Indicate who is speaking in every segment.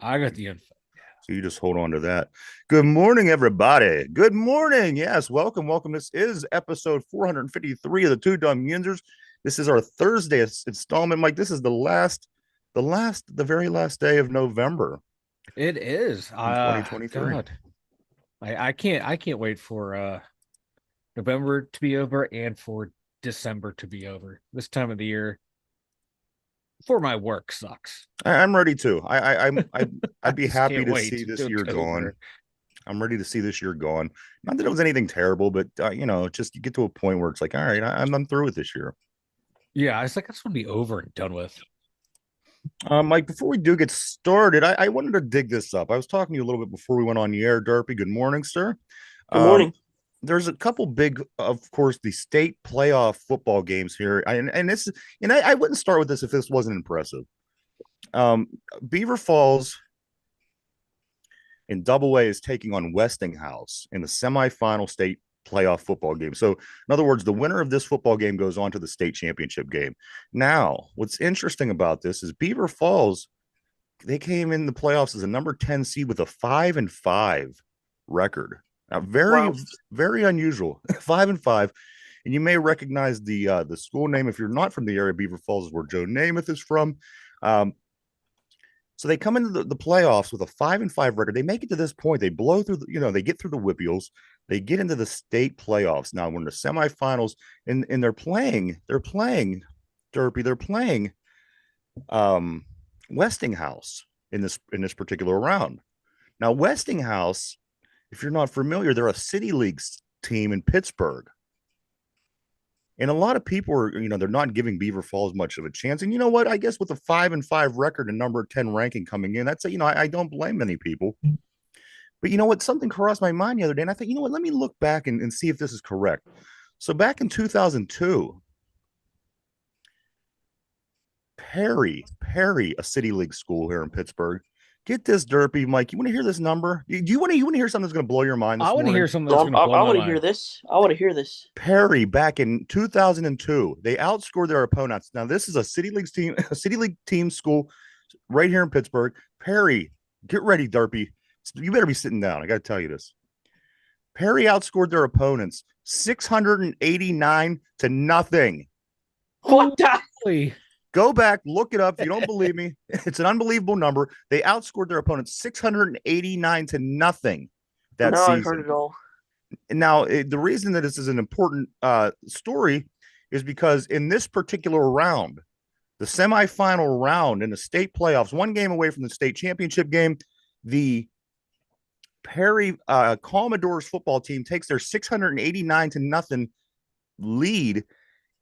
Speaker 1: I got the info.
Speaker 2: So you just hold on to that. Good morning, everybody. Good morning. Yes, welcome. This is episode 453 of the Two Dum Yinzers. This is our Thursday installment, Mike. This is the very last day of November
Speaker 1: It is.
Speaker 2: in 2023.
Speaker 1: God, I can't wait for November to be over and for December to be over. This time of the year for my work sucks.
Speaker 2: I'm ready to.
Speaker 1: I
Speaker 2: I'd be
Speaker 1: just
Speaker 2: happy
Speaker 1: can't
Speaker 2: to
Speaker 1: wait
Speaker 2: see
Speaker 1: to
Speaker 2: this
Speaker 1: do
Speaker 2: year gone.
Speaker 1: October.
Speaker 2: I'm ready to see this year gone. Not that it was anything terrible, but just you get to a point where it's like, all right, I'm through with this year.
Speaker 1: Yeah, it's like I just want to be over and done with.
Speaker 2: Mike, before we do get started, I wanted to dig this up. I was talking to you a little bit before we went on the air, Derpy. Good morning, sir.
Speaker 3: Good
Speaker 2: Um,
Speaker 3: morning.
Speaker 2: there's a couple big, of course, the state playoff football games here, and I wouldn't start with this if this wasn't impressive. Um, Beaver Falls in Double A is taking on Westinghouse in the semifinal state playoff football game. So, in other words, the winner of this football game goes on to the state championship game. Now, what's interesting about this is Beaver Falls, they came in the playoffs as a number 10 seed with a 5-5 record. Now, very,
Speaker 3: Wow.
Speaker 2: very unusual. 5-5. And you may recognize the school name if you're not from the area. Beaver Falls is where Joe Namath is from. Um, so they come into the playoffs with a 5-5 record. They make it to this point. They blow through, they get through the Whippeals. They get into the state playoffs. Now we're in the semifinals, and they're playing Derpy. They're playing um, Westinghouse in this particular round. Now Westinghouse, if you're not familiar, they're a city league team in Pittsburgh. And a lot of people are, they're not giving Beaver Falls much of a chance. And you know what? I guess with a 5-5 record and number 10 ranking coming in, that's I don't blame many people. But you know what? Something crossed my mind the other day, and I thought, you know what? Let me look back and see if this is correct. So back in 2002, Perry, a city league school here in Pittsburgh. Get this, Derpy, Mike. You want to hear this number? Do you want to hear something that's going to blow your mind
Speaker 1: I
Speaker 2: this
Speaker 1: want to hear
Speaker 2: morning?
Speaker 1: something
Speaker 3: So
Speaker 1: that's going to blow
Speaker 3: I
Speaker 1: my
Speaker 3: want to hear
Speaker 1: mind.
Speaker 3: this. I want to hear this.
Speaker 2: Perry back in 2002, they outscored their opponents. Now this is a city league team, a city league team school right here in Pittsburgh. Perry, get ready, Derpy. You better be sitting down. I got to tell you this. Perry outscored their opponents 689 to nothing.
Speaker 3: What the?
Speaker 1: Holy,
Speaker 2: Go back, look it up. If you don't believe me, it's an unbelievable number. They outscored their opponents 689 to nothing that
Speaker 3: No, I've heard
Speaker 2: season.
Speaker 3: it all.
Speaker 2: Now, the reason that this is an important story is because in this particular round, the semifinal round in the state playoffs, one game away from the state championship game, the Perry Commodores football team takes their 689 to nothing lead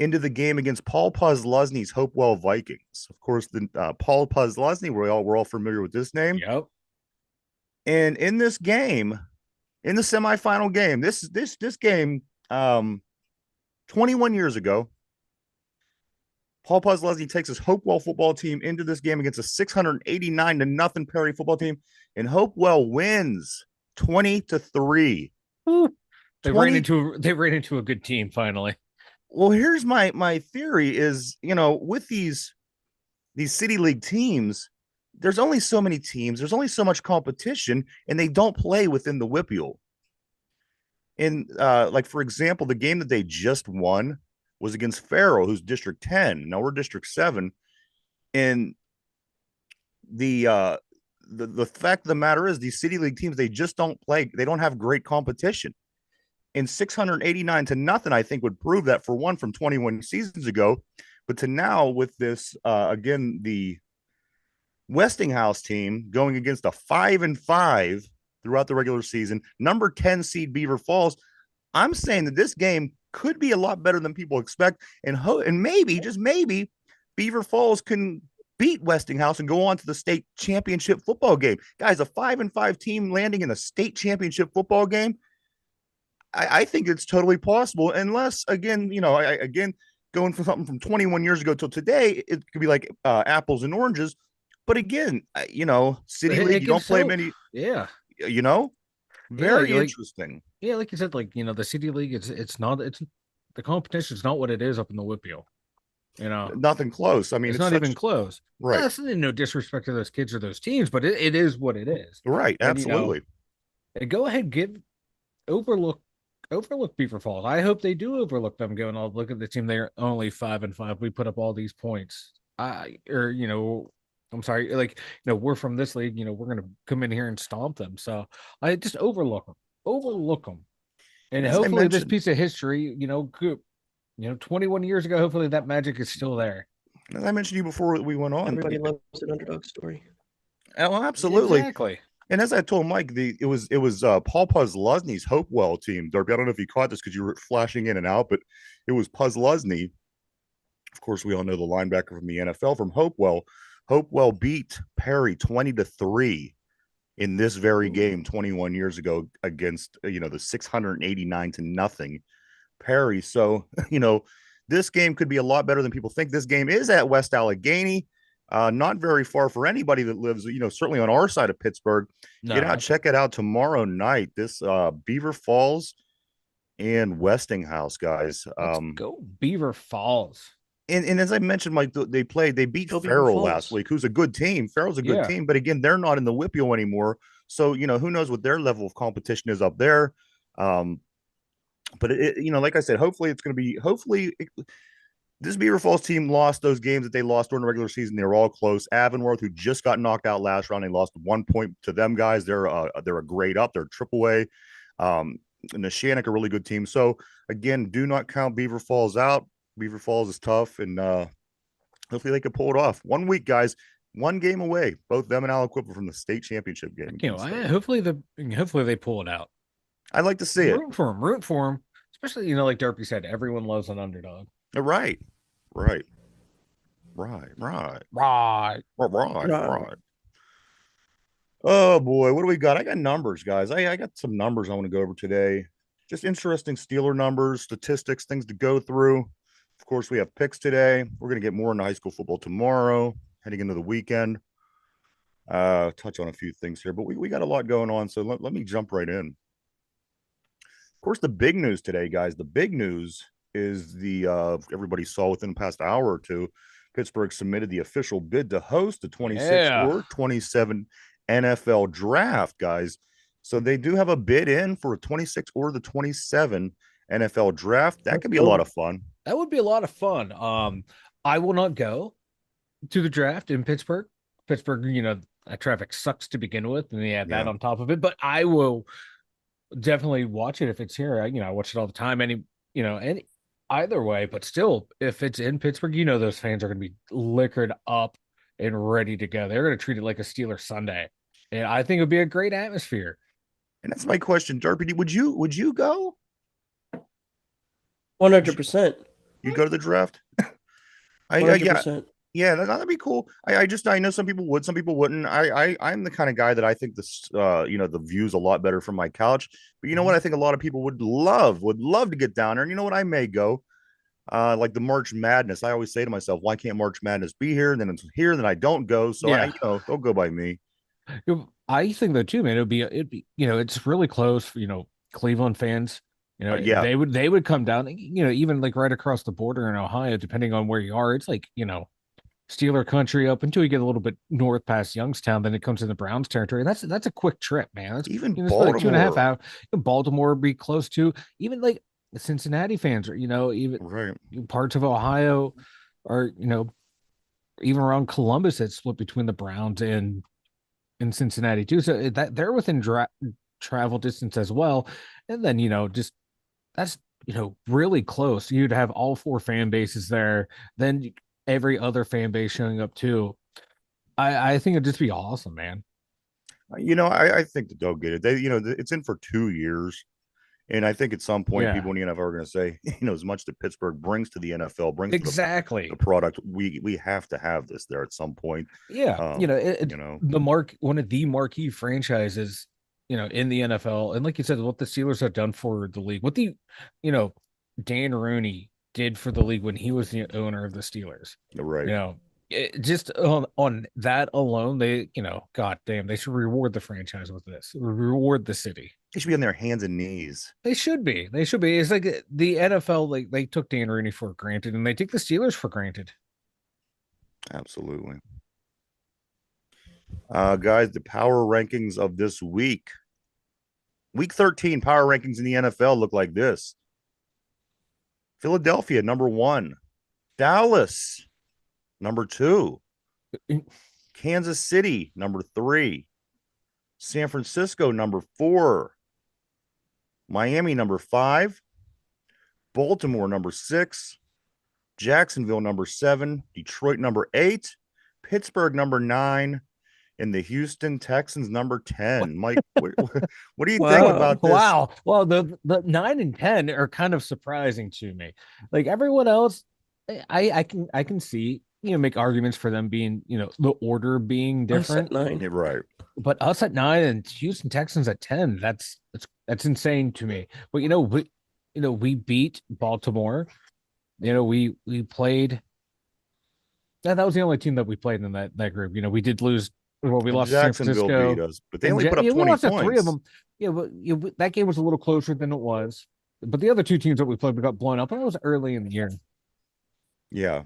Speaker 2: into the game against Paul Posluszny's Hopewell Vikings. Of course, the Paul Posluszny, we're all familiar with this name.
Speaker 1: yep.
Speaker 2: And in this game, in the semifinal game, this game, 21 years ago, Paul Posluszny takes his Hopewell football team into this game against a 689 to nothing Perry football team, and Hopewell wins 20-3.
Speaker 1: They ran into a good team finally.
Speaker 2: Well, here's my theory is, with these city league teams, there's only so many teams, there's only so much competition, and they don't play within the Whippeal. And like for example, the game that they just won was against Farrell, who's District 10. Now we're District 7, and the fact of the matter is these city league teams, they just don't play, they don't have great competition. And 689 to nothing, I think, would prove that, for one, from 21 seasons ago, but to now with this again, the Westinghouse team going against a 5-5 throughout the regular season, number 10 seed Beaver Falls. I'm saying that this game could be a lot better than people expect, and maybe, just maybe, Beaver Falls can beat Westinghouse and go on to the state championship football game. Guys, a 5-5 team landing in a state championship football game, I think it's totally possible, unless, again, going from something from 21 years ago till today, it could be like apples and oranges. But again, city league, you don't play many,
Speaker 1: Yeah.
Speaker 2: you know,
Speaker 1: Yeah,
Speaker 2: very interesting.
Speaker 1: like you said, the city league, it's not, it's the competition is not what it is up in the Whippeal.
Speaker 2: Nothing close. I mean,
Speaker 1: It's not even close.
Speaker 2: right.
Speaker 1: That's no disrespect to those kids or those teams, but it is what it is.
Speaker 2: Right.
Speaker 1: And,
Speaker 2: Absolutely.
Speaker 1: And go ahead, overlook Beaver Falls. I hope they do overlook them. Going, I'll look at the team. They're only 5-5. We put up all these points. I'm sorry, we're from this league. We're gonna come in here and stomp them. So I just overlook them, and
Speaker 2: As I
Speaker 1: hopefully this
Speaker 2: mentioned,
Speaker 1: piece of history, 21 years ago, hopefully that magic is still there.
Speaker 2: as I mentioned to you before we went on,
Speaker 3: Everybody loves an underdog story.
Speaker 2: Oh, absolutely.
Speaker 1: Exactly.
Speaker 2: And as I told Mike, it was Paul Puzzluzny's Hopewell team. Darby, I don't know if you caught this because you were flashing in and out, but it was Puzzluzny. Of course, we all know the linebacker from the NFL from Hopewell. Hopewell beat Perry 20-3 in this very game 21 years ago against the 689-0 Perry. So this game could be a lot better than people think. This game is at West Allegheny. Not very far for anybody that lives, certainly on our side of Pittsburgh.
Speaker 1: No.
Speaker 2: Get out, check it out tomorrow night. This Beaver Falls and Westinghouse, guys.
Speaker 1: Let's go Beaver Falls.
Speaker 2: And as I mentioned, Mike, they beat Farrell last week, who's a good team. Farrell's a good team, but again, they're not in the WIPIO anymore. So, who knows what their level of competition is up there. But like I said, hopefully it's going to be, this Beaver Falls team lost those games that they lost during the regular season. They were all close. Avonworth, who just got knocked out last round, they lost 1 point to them guys. They're a grade up. They're AAA. And the Shannock, a really good team. So again, do not count Beaver Falls out. Beaver Falls is tough, and hopefully they can pull it off. 1 week, guys. 1 game away. Both them and Aliquippa from the state championship game.
Speaker 1: Hopefully they pull it out.
Speaker 2: I'd like to see it.
Speaker 1: Root for them. Especially, like Darby said, everyone loves an underdog.
Speaker 2: Right. Oh boy, what do we got? I got numbers, guys. I got some numbers I want to go over today. Just interesting Steeler numbers, statistics, things to go through. Of course, we have picks today. We're going to get more into high school football tomorrow, heading into the weekend. Touch on a few things here, but we got a lot going on, so let me jump right in. Of course, the big news today, guys, the big news is everybody saw within the past hour or two, Pittsburgh submitted the official bid to host the 26 or 27 NFL draft, guys. So they do have a bid in for a 26 or the 27 NFL draft. That could be a lot of fun.
Speaker 1: That would be a lot of fun. I will not go to the draft in Pittsburgh. Pittsburgh, that traffic sucks to begin with, and they add that on top of it. But I will definitely watch it if it's here. I watch it all the time. Any either way, but still, if it's in Pittsburgh, those fans are going to be liquored up and ready to go. They're going to treat it like a Steeler Sunday, and I think it would be a great atmosphere.
Speaker 2: And that's my question, Darby. Would you go?
Speaker 3: 100%.
Speaker 2: You'd go to the draft?
Speaker 3: 100%.
Speaker 2: Yeah, that'd be cool. I know some people would, some people wouldn't. I'm the kind of guy that I think this, the view's a lot better from my couch. But you know what? I think a lot of people would love to get down there. And you know what? I may go. Like the March Madness. I always say to myself, why can't March Madness be here? And then it's here, then I don't go. So don't go by me.
Speaker 1: I think that too, man. It'd be, it's really close for, Cleveland fans. They would come down, even like right across the border in Ohio, depending on where you are. It's like, Steeler country up until you get a little bit north past Youngstown, then it comes in the Browns territory. That's a quick trip, man. That's
Speaker 2: even Baltimore.
Speaker 1: Like 2.5 hours. Baltimore would be close to, even like the Cincinnati fans, or even parts of Ohio, or even around Columbus, it's split between the Browns and Cincinnati too. So that they're within travel distance as well. And then that's really close. You'd have all 4 fan bases there. Then every other fan base showing up too. I think it'd just be awesome, man.
Speaker 2: I think that they'll get it. They, it's in for 2 years. And I think at some point people in the NFL are going to say, as much that Pittsburgh brings to the NFL, brings
Speaker 1: exactly
Speaker 2: the product, we have to have this there at some point.
Speaker 1: Yeah. One of the marquee franchises, in the NFL. And like you said, what the Steelers have done for the league, what the, Dan Rooney did for the league when he was the owner of the Steelers.
Speaker 2: Right.
Speaker 1: just on that alone, they, god damn, they should reward the franchise with this, reward the city.
Speaker 2: They should be on their hands and knees.
Speaker 1: They should be. They should be. It's like the NFL, like they took Dan Rooney for granted, and they take the Steelers for granted.
Speaker 2: Absolutely. Guys, the power rankings of this week. Week 13 power rankings in the NFL look like this. Philadelphia, number 1. Dallas, number 2. Kansas City, number 3. San Francisco, number 4. Miami, number 5. Baltimore, number 6. Jacksonville, number 7. Detroit, number 8. Pittsburgh, number 9. And the Houston Texans, number 10. Mike, what do you think about this?
Speaker 1: Wow. Well, the 9 and 10 are kind of surprising to me. Like everyone else, I can see, make arguments for them being, the order being different.
Speaker 3: 9.
Speaker 2: Yeah, right.
Speaker 1: But us at 9 and Houston Texans at 10, that's insane to me. But we beat Baltimore. We played. That was the only team that we played in that group. We did lose. Well, we lost
Speaker 2: Jacksonville
Speaker 1: San Francisco.
Speaker 2: beat us, but they only put up 20
Speaker 1: we lost
Speaker 2: points.
Speaker 1: 3 of them. Yeah, but that game was a little closer than it was. But the other 2 teams that we played, we got blown up, and it was early in the year.
Speaker 2: Yeah.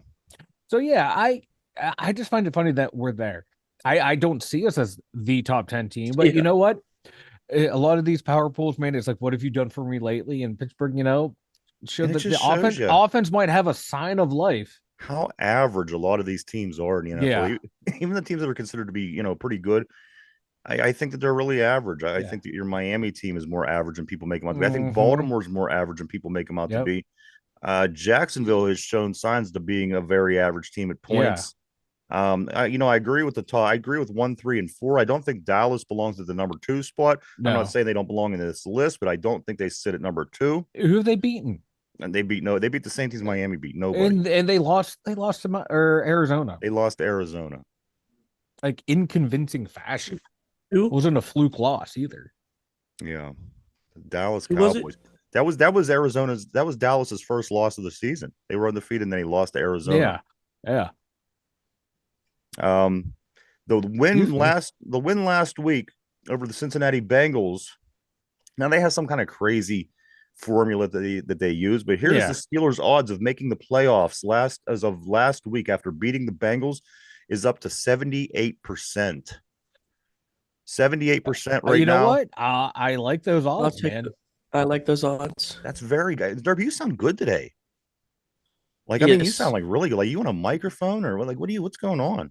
Speaker 1: So yeah, I just find it funny that we're there. I don't see us as the top 10 team, but you know what? A lot of these power pools, man, it's like, what have you done for me lately? In Pittsburgh, showed that the offense might have a sign of life.
Speaker 2: How average a lot of these teams are in the NFL. Yeah. Even the teams that are considered to be, pretty good. I think that they're really average. I think that your Miami team is more average than people make them out to be. I think Baltimore's more average than people make them out to be. Jacksonville has shown signs to being a very average team at points. I agree with I agree with 1, 3, and 4. I don't think Dallas belongs at the number 2 spot. No. I'm not saying they don't belong in this list, but I don't think they sit at number 2.
Speaker 1: Who have they beaten?
Speaker 2: And they beat the same teams Miami beat. Nobody.
Speaker 1: And they lost to Arizona.
Speaker 2: They lost to Arizona.
Speaker 1: Like in convincing fashion. It wasn't a fluke loss either.
Speaker 2: Yeah. Dallas Cowboys. That was Arizona's. That was Dallas's first loss of the season. They were undefeated and then he lost to Arizona.
Speaker 1: Yeah.
Speaker 2: The win last week over the Cincinnati Bengals. Now they have some kind of crazy formula that they use, but here's the Steelers' odds of making the playoffs as of last week after beating the Bengals is up to 78%. 78% right now.
Speaker 1: You know what? I like those odds, man.
Speaker 3: I like those odds.
Speaker 2: That's very good. Derby, you sound good today. Like, I mean, you sound like really good. Like, you on a microphone or like, what's going on?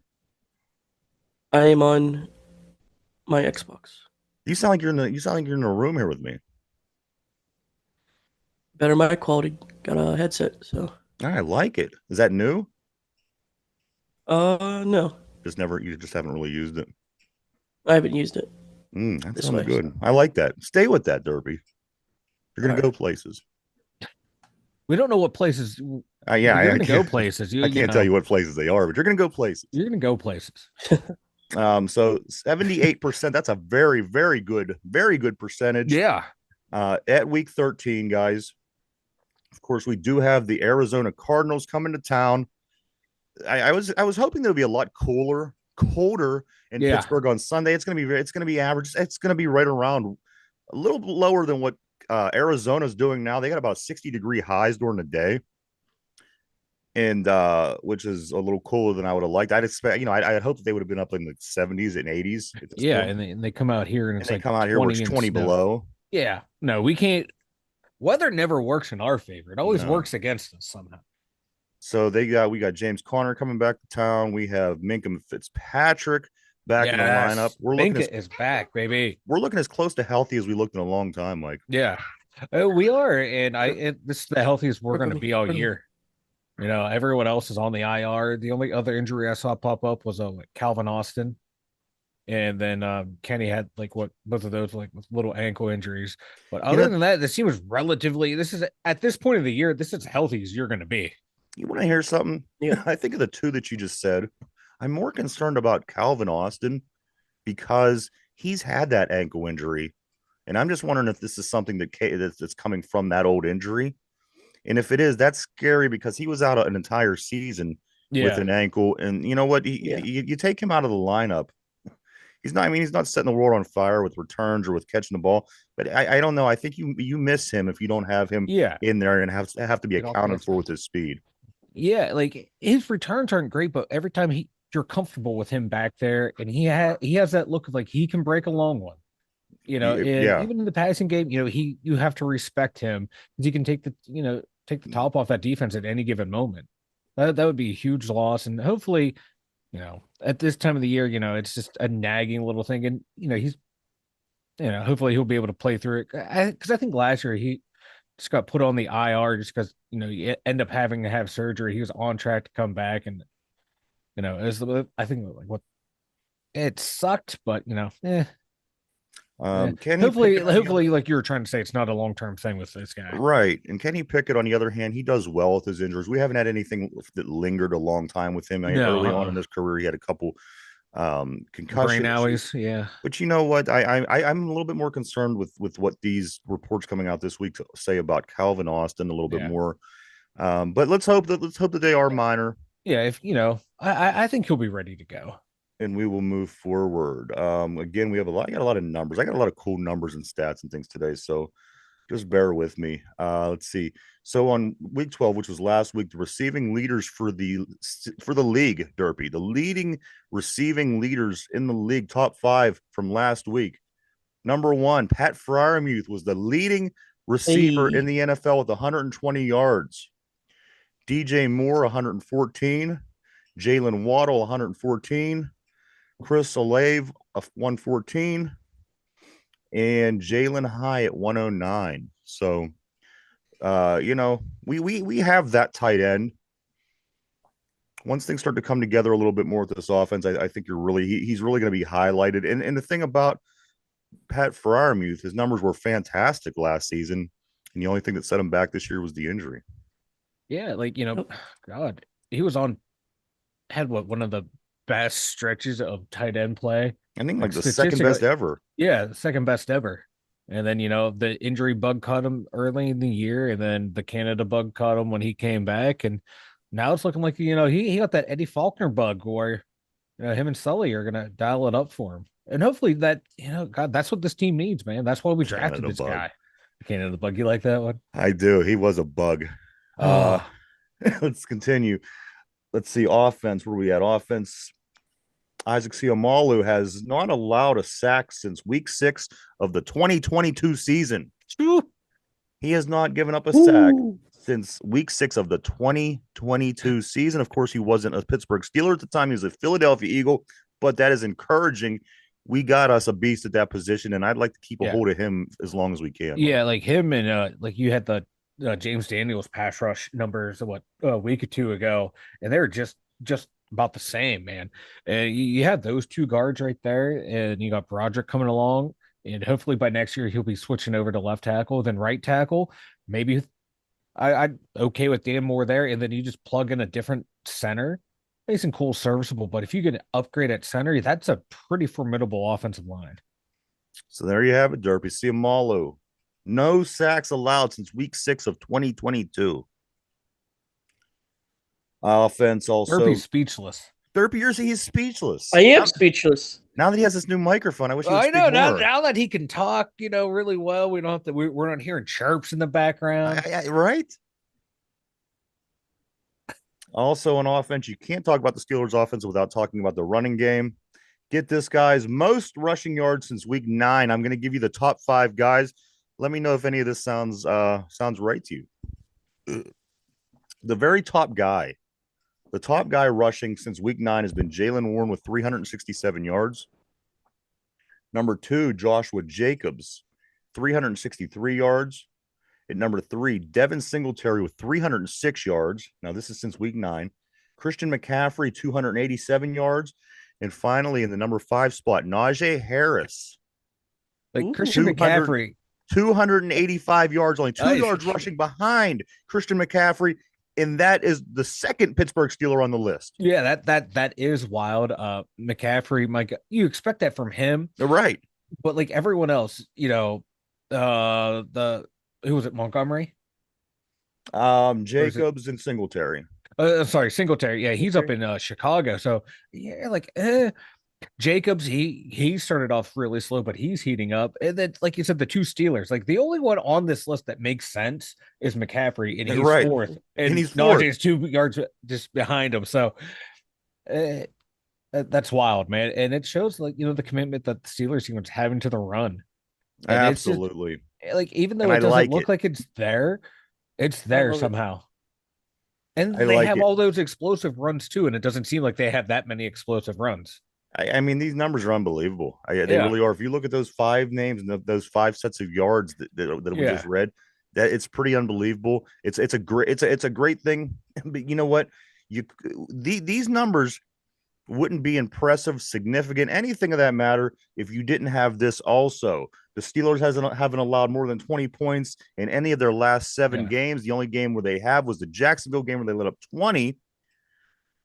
Speaker 3: I am on my Xbox.
Speaker 2: You sound like you're in a room here with me.
Speaker 3: Better mic quality. Got a headset, so.
Speaker 2: I like it. Is that new?
Speaker 3: No.
Speaker 2: You just haven't really used it.
Speaker 3: I haven't used it.
Speaker 2: That sounds good. I like that. Stay with that, Derby. You're gonna go places.
Speaker 1: We don't know what places.
Speaker 2: You're gonna
Speaker 1: go places.
Speaker 2: I can't tell you what places they are, but you're gonna go places.
Speaker 1: You're gonna go places.
Speaker 2: So 78%. That's a very, very good percentage.
Speaker 1: Yeah.
Speaker 2: At week 13, guys. Of course, we do have the Arizona Cardinals coming to town. I was hoping there would be a lot colder in Pittsburgh on Sunday. It's gonna be average. It's gonna be right around a little bit lower than what Arizona's doing now. They got about 60-degree highs during the day, and which is a little cooler than I would have liked. I'd expect, I'd hope that they would have been up in the 70s and 80s.
Speaker 1: Yeah, and they come out here and it's like
Speaker 2: come out here where it's 20 below.
Speaker 1: Yeah, no, we can't. Weather never works in our favor. It always works against us somehow.
Speaker 2: So we got James Conner coming back to town. We have Minka Fitzpatrick back in the lineup.
Speaker 1: Minka is back, baby.
Speaker 2: We're looking as close to healthy as we looked in a long time, Mike.
Speaker 1: Yeah, we are, and this is the healthiest we're going to be all year. Everyone else is on the IR. The only other injury I saw pop up was Calvin Austin. And then Kenny had both of those with little ankle injuries. But other than that, this team is at this point of the year, this is as healthy as you're going to be.
Speaker 2: You want to hear something? Yeah, I think of the two that you just said. I'm more concerned about Calvin Austin because he's had that ankle injury. And I'm just wondering if this is something that's coming from that old injury. And if it is, that's scary because he was out an entire season with
Speaker 1: Yeah.
Speaker 2: an ankle. And you know what? You take him out of the lineup. He's not. I mean, he's not setting the world on fire with returns or with catching the ball. But I don't know. I think you miss him if you don't have him
Speaker 1: Yeah.
Speaker 2: in there and have to be
Speaker 1: Get off the
Speaker 2: accounted for
Speaker 1: Xbox.
Speaker 2: with his speed.
Speaker 1: Yeah, like his returns aren't great, but every time you're comfortable with him back there, and he has that look of like he can break a long one. And
Speaker 2: Yeah.
Speaker 1: even in the passing game, you have to respect him because he can take the top off that defense at any given moment. That would be a huge loss, and hopefully, at this time of the year, it's just a nagging little thing, and hopefully he'll be able to play through it. Because I think last year he just got put on the IR just because you end up having to have surgery. He was on track to come back, and I think like what it sucked, but
Speaker 2: Kenny
Speaker 1: hopefully,
Speaker 2: Pickett
Speaker 1: like you were trying to say, it's not a long-term thing with this guy.
Speaker 2: right. And Kenny Pickett, on the other hand, he does well with his injuries. We haven't had anything that lingered a long time with him. I mean,
Speaker 1: No,
Speaker 2: early on in his career, he had a couple concussion
Speaker 1: brain
Speaker 2: issues.
Speaker 1: alleys, yeah.
Speaker 2: But you know what? I'm a little bit more concerned with what these reports coming out this week say about Calvin Austin a little bit more. But let's hope that they are minor.
Speaker 1: Yeah, if I think he'll be ready to go.
Speaker 2: And we will move forward. Again, I got a lot of numbers. I got a lot of cool numbers and stats and things today. So just bear with me. Let's see. So on week 12, which was last week, the receiving leaders for the league, Derpy, the leading receiving leaders in the league, top 5 from last week. Number 1, Pat Fryermuth was the leading receiver in the NFL with 120 yards. DJ Moore, 114. Jalen Waddle, 114. Chris Olave, 114. And Jalen High at 109. So, we have that tight end. Once things start to come together a little bit more with this offense, I think he's really going to be highlighted. And the thing about Pat Fryermuth, his numbers were fantastic last season, and the only thing that set him back this year was the injury.
Speaker 1: Yeah, God, he had one of the best stretches of tight end play.
Speaker 2: I think like the second best ever.
Speaker 1: Yeah, the second best ever. And then, the injury bug caught him early in the year, and then the Canada bug caught him when he came back. And now it's looking like, he got that Eddie Faulkner bug where, him and Sully are going to dial it up for him. And hopefully that, God, that's what this team needs, man. That's why we drafted this guy. Canada bug. You like that one?
Speaker 2: I do. He was a bug. Let's continue. Let's see. Offense. Where we at? Offense. Isaac Seumalo has not allowed a sack since week 6 of the 2022 season. He has not given up a sack since week 6 of the 2022 season. Of course, he wasn't a Pittsburgh Steeler at the time. He was a Philadelphia Eagle, but that is encouraging. We got us a beast at that position, and I'd like to keep a hold of him as long as we can.
Speaker 1: Yeah, like him and like you had the James Daniels pass rush numbers a week or two ago, and they were just about the same, man. And you had those two guards right there, and you got Broderick coming along, and hopefully by next year he'll be switching over to left tackle, then right tackle. Maybe I'm okay with Dan Moore there, and then you just plug in a different center. Mason Cole serviceable, but if you get an upgrade at center, that's a pretty formidable offensive line.
Speaker 2: So there you have it, Derpy. Seumalo. No sacks allowed since week 6 of 2022. Offense also.
Speaker 1: Derpy's speechless.
Speaker 2: Derpy, he's speechless.
Speaker 3: I am speechless.
Speaker 2: Now that he has this new microphone, I wish he would
Speaker 1: I know.
Speaker 2: more.
Speaker 1: Now that he can talk, really well, we don't have to. We're not hearing chirps in the background,
Speaker 2: right? Also, on offense, you can't talk about the Steelers' offense without talking about the running game. Get this, guys. Most rushing yards since week 9. I'm going to give you the top 5 guys. Let me know if any of this sounds right to you. The very top guy. The top guy rushing since week 9 has been Jaylen Warren with 367 yards. Number 2, Joshua Jacobs, 363 yards. At number 3, Devin Singletary with 306 yards. Now, this is since week 9. Christian McCaffrey, 287 yards. And finally, in the number 5 spot, Najee Harris.
Speaker 1: Like Christian McCaffrey.
Speaker 2: 285 yards, only 2 yards rushing behind Christian McCaffrey. And that is the second Pittsburgh Steeler on the list.
Speaker 1: Yeah, that is wild. McCaffrey, Mike, you expect that from him,
Speaker 2: right?
Speaker 1: But like everyone else, who was it? Montgomery,
Speaker 2: Jacobs and Singletary.
Speaker 1: Sorry, Singletary. Yeah, he's up in Chicago. So yeah, like Jacobs, he started off really slow, but he's heating up. And then, like you said, the two Steelers, like the only one on this list that makes sense is McCaffrey, and he's
Speaker 2: Right.
Speaker 1: fourth,
Speaker 2: And
Speaker 1: and
Speaker 2: he's fourth.
Speaker 1: Najee's 2 yards just behind him. So uh, that's wild, man. And it shows, like, the commitment that the Steelers team is having to the run. And it's just
Speaker 2: Absolutely.
Speaker 1: like, even though
Speaker 2: And
Speaker 1: it
Speaker 2: I
Speaker 1: doesn't
Speaker 2: like
Speaker 1: look
Speaker 2: it.
Speaker 1: like it's
Speaker 3: I
Speaker 1: there
Speaker 3: love it.
Speaker 1: somehow. And
Speaker 2: I
Speaker 1: they
Speaker 2: like
Speaker 1: have
Speaker 2: it.
Speaker 1: all those explosive runs too, and it doesn't seem like they have that many explosive runs.
Speaker 2: I mean, these numbers are unbelievable. They
Speaker 1: Yeah,
Speaker 2: really are. If you look at those 5 names and those 5 sets of yards that we just
Speaker 1: yeah,
Speaker 2: read, that it's pretty unbelievable. It's a great it's a great thing. But you know what? These numbers wouldn't be impressive, significant, anything of that matter if you didn't have this also. The Steelers haven't allowed more than 20 points in any of their last 7
Speaker 1: yeah,
Speaker 2: games. The only game where they have was the Jacksonville game where they let up 20.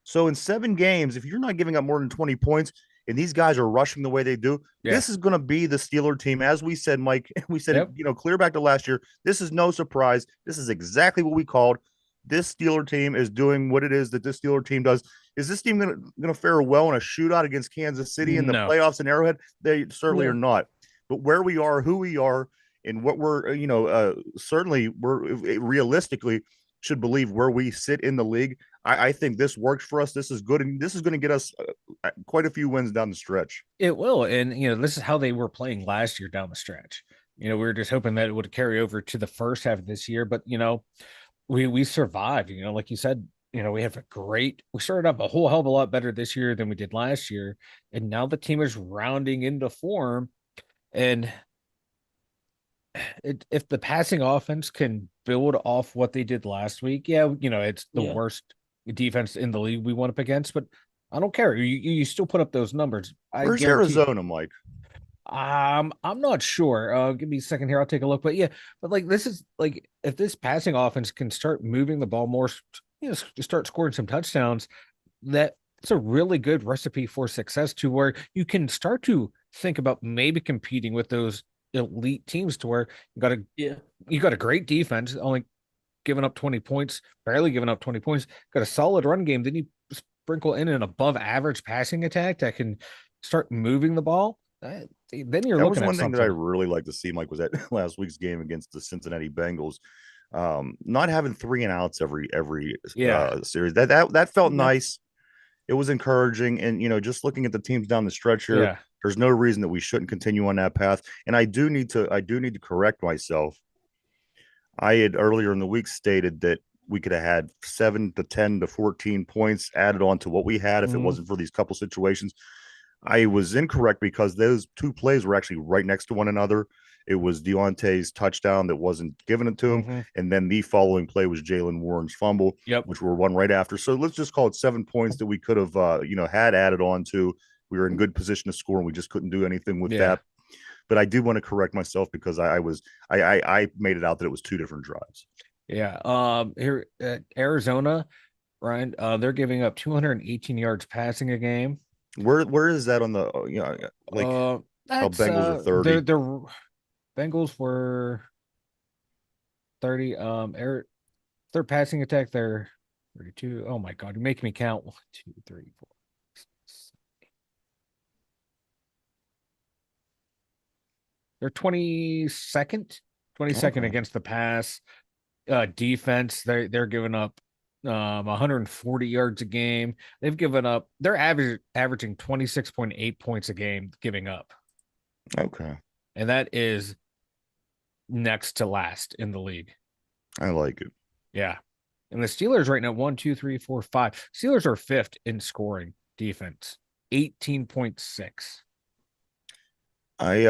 Speaker 2: So in 7 games, if you're not giving up more than 20 points and these guys are rushing the way they do,
Speaker 1: yeah.
Speaker 2: this is going to be the Steeler team. As we said, Mike, we said it,
Speaker 1: Yep.
Speaker 2: clear back to last year. This is no surprise. This is exactly what we called. This Steeler team is doing what it is that this Steeler team does. Is this team going to fare well in a shootout against Kansas City in the
Speaker 1: No.
Speaker 2: playoffs in Arrowhead? They certainly are
Speaker 3: No.
Speaker 2: not. But where we are, who we are, and what we're, certainly we're realistically should believe where we sit in the league. I think this works for us. This is good, and this is going to get us quite a few wins down the stretch.
Speaker 1: It will. And, this is how they were playing last year down the stretch. We were just hoping that it would carry over to the first half of this year. But, we survived. Like you said, we started off a whole hell of a lot better this year than we did last year. And now the team is rounding into form. And if the passing offense can build off what they did last week, yeah, it's the
Speaker 3: Yeah.
Speaker 1: worst defense in the league we went up against, but I don't care. You still put up those numbers. I
Speaker 2: Where's
Speaker 1: guarantee.
Speaker 2: Arizona, Mike?
Speaker 1: I'm not sure. Give me a second here. I'll take a look. But yeah, but like this is like if this passing offense can start moving the ball more, start scoring some touchdowns, that it's a really good recipe for success to where you can start to think about maybe competing with those elite teams to where you got a great defense, only giving up 20 points, barely giving up 20 points, got a solid run game. Then you sprinkle in an above average passing attack that can start moving the ball. Then you're
Speaker 2: That was
Speaker 1: looking at
Speaker 2: one thing that I
Speaker 1: something.
Speaker 2: really like to see, Mike, was that last week's game against the Cincinnati Bengals. Not having 3 and outs every
Speaker 1: Yeah.
Speaker 2: series. That felt
Speaker 3: Yeah.
Speaker 2: nice. It was encouraging. And just looking at the teams down the stretch here,
Speaker 1: Yeah.
Speaker 2: there's no reason that we shouldn't continue on that path. And I do need to correct myself. I had earlier in the week stated that we could have had 7 to 10 to 14 points added on to what we had if it wasn't for these couple situations. I was incorrect because those 2 plays were actually right next to one another. It was Deontay's touchdown that wasn't given it to him, and then the following play was Jalen Warren's fumble, which were one right after. So let's just call it 7 points that we could have, had added on to. We were in good position to score, and we just couldn't do anything with that. But I do want to correct myself because I made it out that it was 2 different drives.
Speaker 1: Yeah. Here at Arizona, Ryan, they're giving up 218 yards passing a game.
Speaker 2: Where is that on the like how Bengals are 30?
Speaker 1: The Bengals were 30. Their passing attack, they're 32. Oh my god, you're making me count. 1, 2, 3, 4. 6. They're 22nd against the pass. Defense, they're giving up 140 yards a game. They're averaging 26.8 points a game giving up.
Speaker 2: Okay.
Speaker 1: And that is next to last in the league.
Speaker 2: I like it.
Speaker 1: Yeah. And the Steelers right now, 1, 2, 3, 4, 5. Steelers are 5th in scoring defense, 18.6.
Speaker 2: I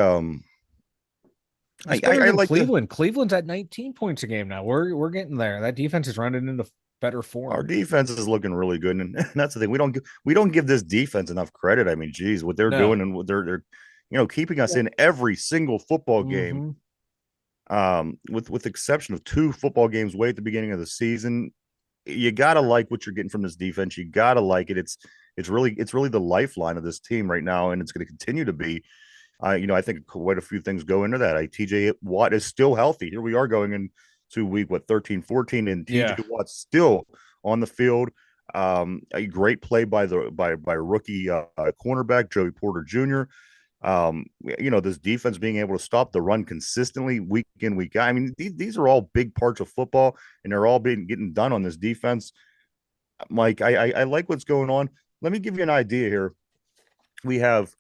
Speaker 2: like
Speaker 1: Cleveland. Cleveland's at 19 points a game now. We're getting there. That defense is running into better form.
Speaker 2: Our defense is looking really good, and that's the thing. We don't give this defense enough credit. I mean, geez, what they're doing and what they're keeping us in every single football game. With exception of 2 football games way at the beginning of the season, you gotta like what you're getting from this defense. You gotta like it. It's really the lifeline of this team right now, and it's going to continue to be. I think quite a few things go into that. TJ Watt is still healthy. Here we are going into week 13, 14, and TJ Watt's still on the field. A great play by rookie cornerback Joey Porter Jr. This defense being able to stop the run consistently week in, week out. I mean, these are all big parts of football, and they're all getting done on this defense. Mike, I like what's going on. Let me give you an idea here. We have,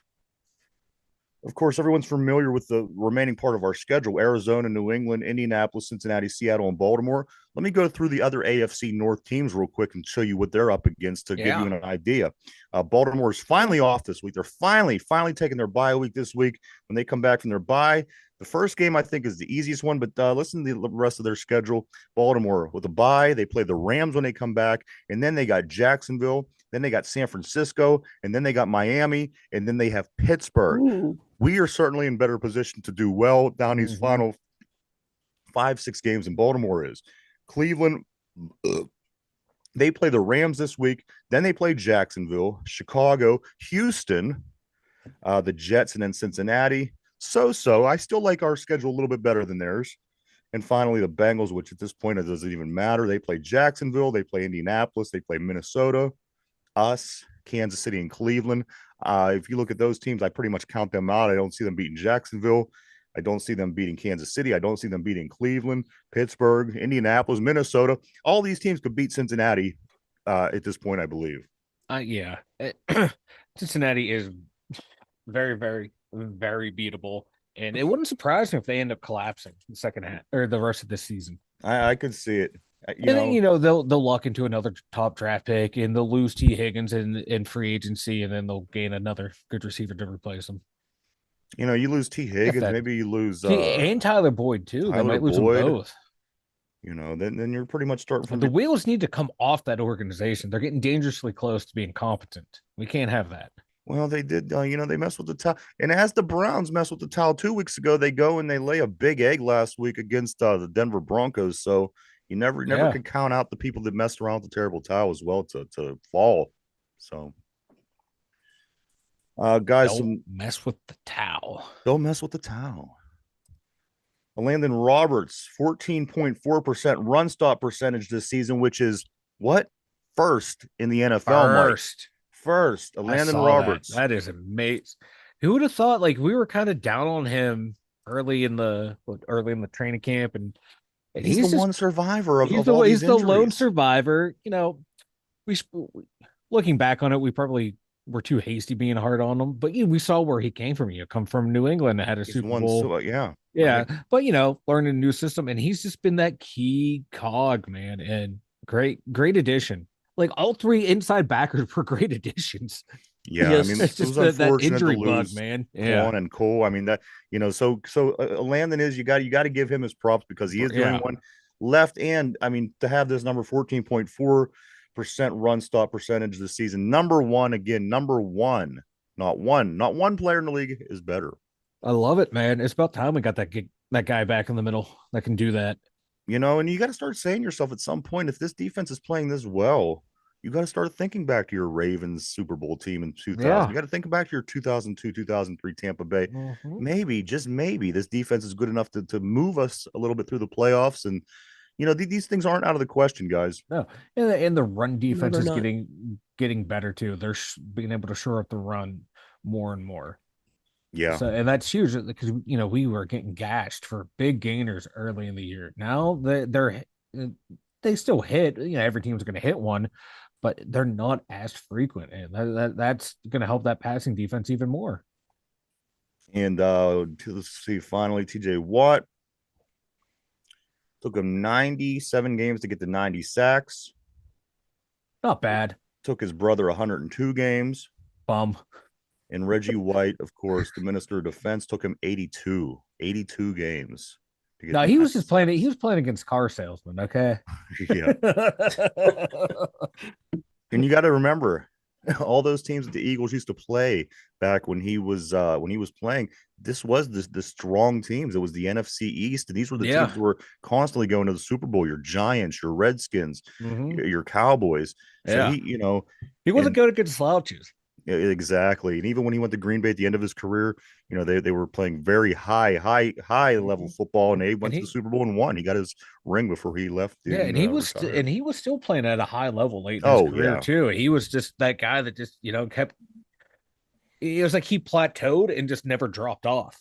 Speaker 2: of course, everyone's familiar with the remaining part of our schedule: Arizona, New England, Indianapolis, Cincinnati, Seattle, and Baltimore. Let me go through the other AFC North teams real quick and show you what they're up against to give you an idea. Baltimore is finally off this week. They're finally taking their bye week this week. When they come back from their bye, the first game I think is the easiest one, but listen to the rest of their schedule. Baltimore with a bye, they play the Rams when they come back, and then they got Jacksonville, then they got San Francisco, and then they got Miami, and then they have Pittsburgh.
Speaker 3: Ooh.
Speaker 2: We are certainly in better position to do well down these final 5-6 games than Baltimore is. Cleveland, they play the Rams this week. Then they play Jacksonville, Chicago, Houston, the Jets, and then Cincinnati. So I still like our schedule a little bit better than theirs. And finally, the Bengals, which at this point it doesn't even matter. They play Jacksonville, they play Indianapolis, they play Minnesota, us, Kansas City, and Cleveland. If you look at those teams, I pretty much count them out. I don't see them beating Jacksonville. I don't see them beating Kansas City. I don't see them beating Cleveland, Pittsburgh, Indianapolis, Minnesota. All these teams could beat Cincinnati at this point, I believe.
Speaker 1: Yeah. Cincinnati is very, very, very beatable. And it wouldn't surprise me if they end up collapsing the second half or the rest of this season.
Speaker 2: I could see it.
Speaker 1: Then they'll luck into another top draft pick and they'll lose T. Higgins in free agency, and then they'll gain another good receiver to replace him.
Speaker 2: You lose T. Higgins, maybe you lose
Speaker 1: and Tyler Boyd too. They might lose them both.
Speaker 2: Then you're pretty much starting from
Speaker 1: the wheels need to come off that organization. They're getting dangerously close to being competent. We can't have that.
Speaker 2: Well, they did, they messed with the towel. And as the Browns messed with the towel 2 weeks ago, they go and they lay a big egg last week against the Denver Broncos. So you never can count out the people that messed around with the terrible towel as well to fall. So, guys,
Speaker 1: don't mess with the towel.
Speaker 2: Don't mess with the towel. Landon Roberts, 14.4% run stop percentage this season, which is what? First in the NFL. First, Landon Roberts.
Speaker 1: That is amazing. Who would have thought? Like, we were kind of down on him early in the training camp, and
Speaker 2: he's the one survivor of
Speaker 1: he's
Speaker 2: all these
Speaker 1: the lone survivor. We looking back on it, we probably were too hasty being hard on him, but we saw where he came from. Come from New England and had a Super Bowl.
Speaker 2: Yeah.
Speaker 1: Right. But learning a new system, and he's just been that key cog, man, and great addition. Like, all three inside backers were great additions.
Speaker 2: Yeah, yes. I mean,
Speaker 1: it's just that injury bug, man.
Speaker 2: Yeah, Quan and Cole. I mean, that so Landon is you got to give him his props because he is the only one left. And I mean, to have this number 14.4% run stop percentage this season, number one, not one player in the league is better.
Speaker 1: I love it, man. It's about time we got that guy back in the middle that can do that.
Speaker 2: And you got to start saying to yourself at some point, if this defense is playing this well, you got to start thinking back to your Ravens Super Bowl team in 2000. Yeah. You got to think back to your 2002, 2003 Tampa Bay. Mm-hmm. Maybe, just maybe, this defense is good enough to move us a little bit through the playoffs. And, these things aren't out of the question, guys.
Speaker 1: No, and the run defense is getting better, too. They're being able to shore up the run more and more.
Speaker 2: Yeah.
Speaker 1: So, and that's huge because, we were getting gashed for big gainers early in the year. Now they still hit, every team's going to hit one, but they're not as frequent. And that's going to help that passing defense even more.
Speaker 2: And let's see, finally, TJ Watt took him 97 games to get to 90 sacks.
Speaker 1: Not bad.
Speaker 2: Took his brother 102 games.
Speaker 1: Bum.
Speaker 2: And Reggie White, of course, the Minister of Defense, took him 82 games.
Speaker 1: No, he was just playing. He was playing against car salesmen. Okay.
Speaker 2: Yeah. And you got to remember, all those teams that the Eagles used to play back when he was playing. This was the strong teams. It was the NFC East, and these were the teams that were constantly going to the Super Bowl. Your Giants, your Redskins, your Cowboys. So he wasn't
Speaker 1: good against slouches.
Speaker 2: Exactly. And even when he went to Green Bay at the end of his career, they were playing very high level football, and they went to the Super Bowl and won. He got his ring before he left.
Speaker 1: And he was
Speaker 2: retired.
Speaker 1: he was still playing at a high level late in his career too. He was just that guy that just kept. It was like he plateaued and just never dropped off.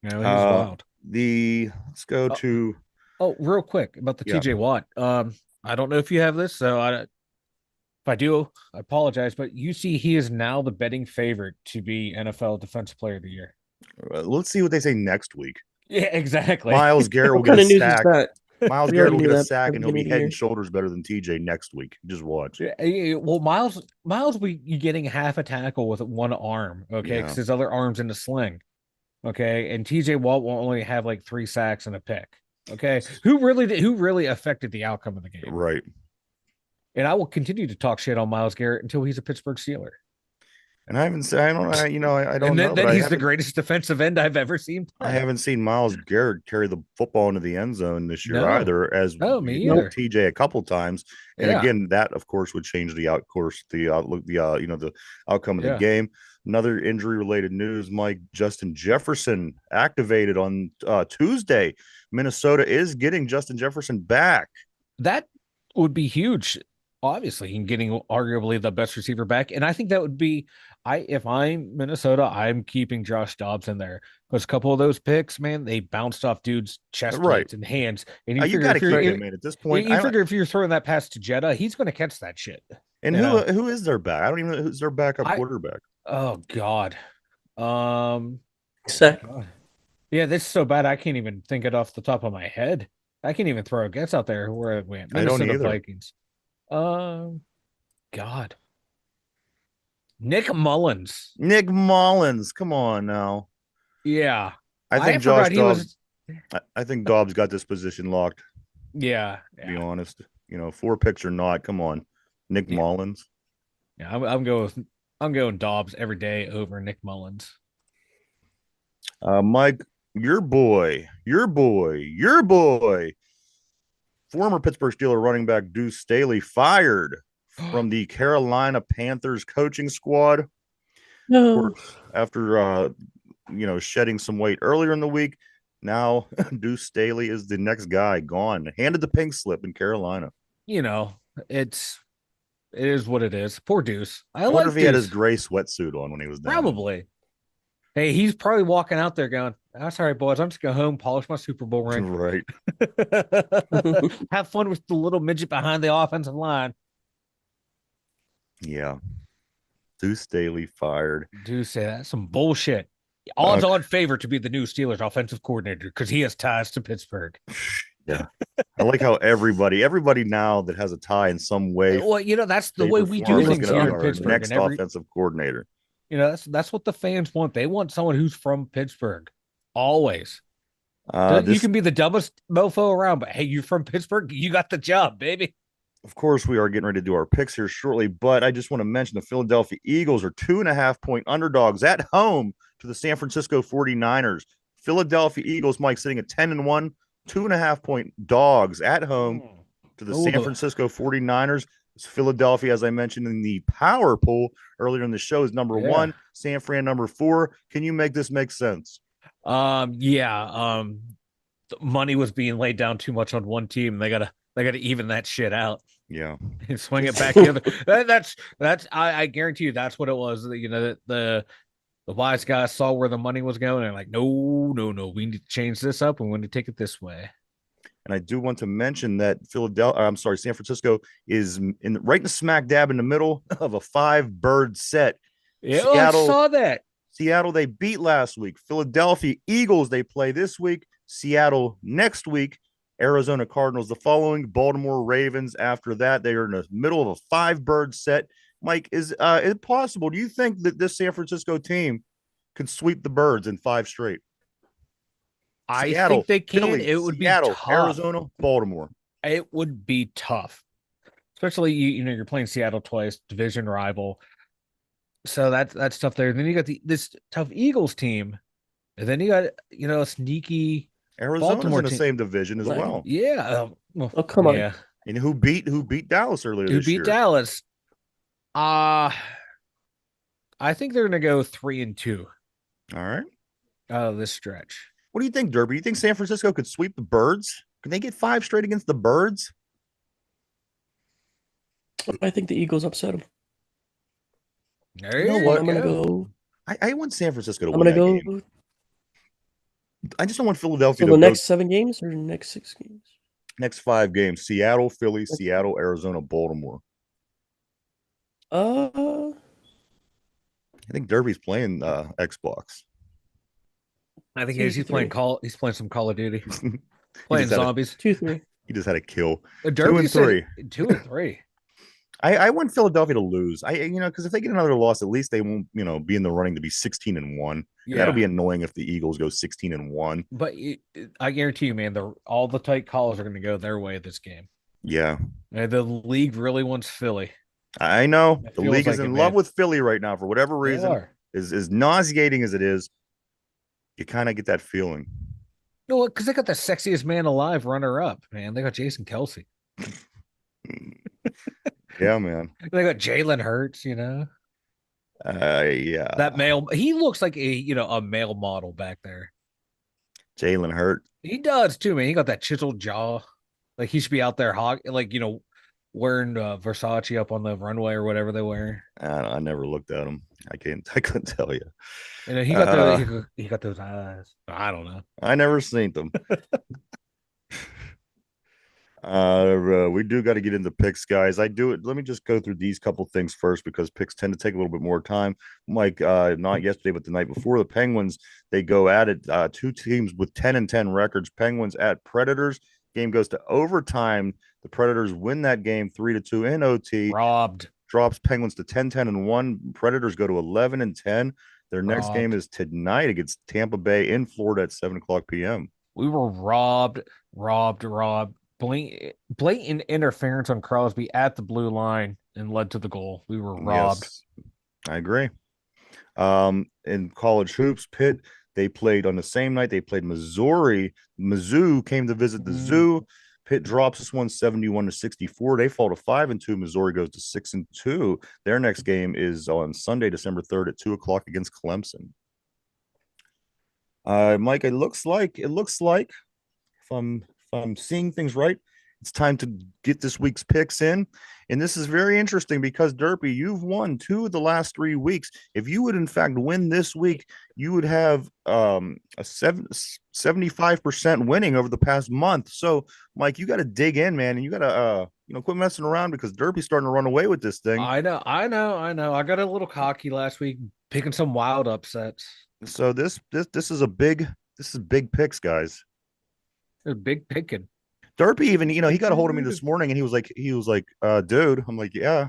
Speaker 1: He was wild.
Speaker 2: Let's go to.
Speaker 1: Oh, real quick about the TJ Watt. I don't know if you have this, so if I do, I apologize. But you see, he is now the betting favorite to be NFL Defensive Player of the Year.
Speaker 2: Let's see what they say next week.
Speaker 1: Yeah, exactly.
Speaker 2: Myles Garrett will get a sack. Myles Garrett will get a sack, and he'll be head and shoulders better than TJ next week. Just watch.
Speaker 1: Well, Myles will be getting half a tackle with one arm, okay, because his other arm's in the sling, okay, and TJ Watt will only have like 3 sacks and a pick, okay. Who really affected the outcome of the game,
Speaker 2: right?
Speaker 1: And I will continue to talk shit on Myles Garrett until he's a Pittsburgh Steeler.
Speaker 2: And I haven't seen, I don't know.
Speaker 1: Then he's the greatest defensive end I've ever seen play.
Speaker 2: I haven't seen Myles Garrett carry the football into the end zone this year either.
Speaker 1: Me either.
Speaker 2: TJ a couple times, and again, that of course would change the outcome of the game. Another injury-related news, Mike. Justin Jefferson activated on Tuesday. Minnesota is getting Justin Jefferson back.
Speaker 1: That would be huge. Obviously, in getting arguably the best receiver back. And I think that would be, if I'm Minnesota, I'm keeping Josh Dobbs in there. Because a couple of those picks, man, they bounced off dudes' chest plates and hands. And
Speaker 2: you got to keep him, man, at this point.
Speaker 1: You figure if you're throwing that pass to Jetta, he's going to catch that shit.
Speaker 2: And who is their back? I don't even know who's their backup quarterback.
Speaker 1: Oh, God.
Speaker 3: Set.
Speaker 1: Yeah, this is so bad, I can't even think it off the top of my head. I can't even throw a guess out there where it went. Minnesota
Speaker 2: I don't either.
Speaker 1: Vikings. God. Nick Mullins.
Speaker 2: Come on now.
Speaker 1: Yeah.
Speaker 2: I think Josh Dobbs. I think Dobbs got this position locked.
Speaker 1: Yeah.
Speaker 2: To be honest, 4 picks or not. Come on, Nick Mullins.
Speaker 1: Yeah, I'm going Dobbs every day over Nick Mullins.
Speaker 2: Mike, your boy. Former Pittsburgh Steelers running back Deuce Staley fired from the Carolina Panthers coaching squad.
Speaker 3: No.
Speaker 2: After shedding some weight earlier in the week, now Deuce Staley is the next guy gone. Handed the pink slip in Carolina.
Speaker 1: It is what it is. Poor Deuce.
Speaker 2: I wonder if he had his gray sweatsuit on when he was down.
Speaker 1: Probably. Hey, he's probably walking out there going, "That's all right, boys. I'm just going home, polish my Super Bowl ring."
Speaker 2: Right.
Speaker 1: Have fun with the little midget behind the offensive line.
Speaker 2: Yeah. Deuce Staley fired.
Speaker 1: Deuce, that's some bullshit. Odds-on favorite to be the new Steelers offensive coordinator because he has ties to Pittsburgh.
Speaker 2: Yeah. I like how everybody now that has a tie in some way.
Speaker 1: Well, that's the way we do things here in Pittsburgh.
Speaker 2: Next offensive coordinator.
Speaker 1: That's what the fans want. They want someone who's from Pittsburgh. Always. You can be the dumbest mofo around, but hey, you're from Pittsburgh. You got the job, baby.
Speaker 2: Of course, we are getting ready to do our picks here shortly, but I just want to mention the Philadelphia Eagles are 2.5-point underdogs at home to the San Francisco 49ers. Philadelphia Eagles, Mike, sitting at 10-1, 2.5-point dogs at home to the San Francisco 49ers. Philadelphia, as I mentioned in the power poll earlier in the show, is number 1. San Fran number 4. Can you make this make sense?
Speaker 1: The money was being laid down too much on one team. They gotta even that shit out.
Speaker 2: Yeah,
Speaker 1: and swing it back the other. That's I guarantee you that's what it was. The wise guys saw where the money was going and like, no, we need to change this up and we need to take it this way.
Speaker 2: And I do want to mention that San Francisco is right in smack dab in the middle of a 5-bird set.
Speaker 1: Yeah, Seattle, I saw that.
Speaker 2: Seattle, they beat last week. Philadelphia Eagles, they play this week. Seattle next week. Arizona Cardinals the following. Baltimore Ravens after that. They are in the middle of a 5-bird set. Mike, is it possible? Do you think that this San Francisco team could sweep the birds in 5 straight?
Speaker 1: I think they can.
Speaker 2: Philly,
Speaker 1: it would
Speaker 2: Seattle,
Speaker 1: be tough.
Speaker 2: Arizona, Baltimore.
Speaker 1: It would be tough, especially you're playing Seattle twice, division rival. So that's tough there. Then you got this tough Eagles team, and then you got a sneaky
Speaker 2: Arizona's in the same division as well.
Speaker 1: Yeah.
Speaker 3: Come on.
Speaker 2: And who beat Dallas earlier?
Speaker 1: Who
Speaker 2: this
Speaker 1: beat
Speaker 2: year?
Speaker 1: Dallas? I think they're going to go 3-2
Speaker 2: All right.
Speaker 1: out of this stretch.
Speaker 2: What do you think, Derby? You think San Francisco could sweep the Birds? Can they get 5 straight against the Birds?
Speaker 3: I think the Eagles upset them.
Speaker 1: There
Speaker 2: You know what?
Speaker 3: I'm gonna go.
Speaker 2: I want San Francisco to
Speaker 3: I'm
Speaker 2: win
Speaker 3: gonna
Speaker 2: that
Speaker 3: go.
Speaker 2: game. I just don't want Philadelphia
Speaker 3: So
Speaker 2: to
Speaker 3: the
Speaker 2: go
Speaker 3: next 7 games or next 6 games?
Speaker 2: next 5 games. Seattle, Philly, Seattle, Arizona, Baltimore.
Speaker 3: Uh,
Speaker 2: I think Derby's playing Xbox.
Speaker 1: I think he's playing he's playing some Call of Duty. Playing zombies.
Speaker 3: 2-3.
Speaker 2: He just had a kill.
Speaker 1: Derby
Speaker 2: 2-3.
Speaker 1: 2-3.
Speaker 2: I want Philadelphia to lose. Because if they get another loss, at least they won't, be in the running to be 16-1.
Speaker 1: Yeah.
Speaker 2: That'll be annoying if the Eagles go 16-1.
Speaker 1: But I guarantee you, man, all the tight calls are going to go their way this game.
Speaker 2: Yeah.
Speaker 1: And the league really wants Philly.
Speaker 2: I know.
Speaker 1: It
Speaker 2: The
Speaker 1: feels
Speaker 2: league is
Speaker 1: like
Speaker 2: in
Speaker 1: it,
Speaker 2: love
Speaker 1: man.
Speaker 2: with Philly right now for whatever reason. As nauseating as it is, you kind of get that feeling.
Speaker 1: No, because they got the sexiest man alive runner up, man. They got Jason Kelsey.
Speaker 2: Yeah, man.
Speaker 1: They got Jalen Hurts,
Speaker 2: Yeah.
Speaker 1: That male, he looks like a male model back there.
Speaker 2: Jalen Hurts.
Speaker 1: He does too, man. He got that chiseled jaw. Like he should be out there wearing Versace up on the runway or whatever they wear.
Speaker 2: I never looked at him. I couldn't tell you.
Speaker 1: And he got he got those eyes. I don't know.
Speaker 2: I never seen them. We do got to get into picks, guys. Let me just go through these couple things first because picks tend to take a little bit more time. Mike, not yesterday, but the night before, the Penguins, they go at it. 2 teams with 10-10 records. Penguins at Predators. Game goes to overtime. The Predators win that game 3-2 in OT.
Speaker 1: Robbed.
Speaker 2: Drops Penguins to 10-10-1. Predators go to 11-10. Their next game is tonight against Tampa Bay in Florida at 7:00 p.m.
Speaker 1: We were robbed. Blatant interference on Crosby at the blue line and led to the goal. We were robbed.
Speaker 2: Yes, I agree. In college hoops, Pitt, they played on the same night. They played Missouri. Mizzou came to visit the zoo. Pitt drops this one 71-64. They fall to 5-2. Missouri goes to 6-2. Their next game is on Sunday, December 3rd at 2:00 against Clemson. Mike, it looks like if I'm seeing things right, it's time to get this week's picks in. And this is very interesting because, Derpy, you've won 2 of the last 3 weeks. If you would, in fact, win this week, you would have a 75% winning over the past month. So, Mike, you got to dig in, man, and you got to quit messing around because Derpy's starting to run away with this thing.
Speaker 1: I know. I got a little cocky last week, picking some wild upsets.
Speaker 2: So this is big picks, guys.
Speaker 1: It's big picking.
Speaker 2: Derpy even, he got a hold of me this morning and he was like, dude, I'm like, yeah.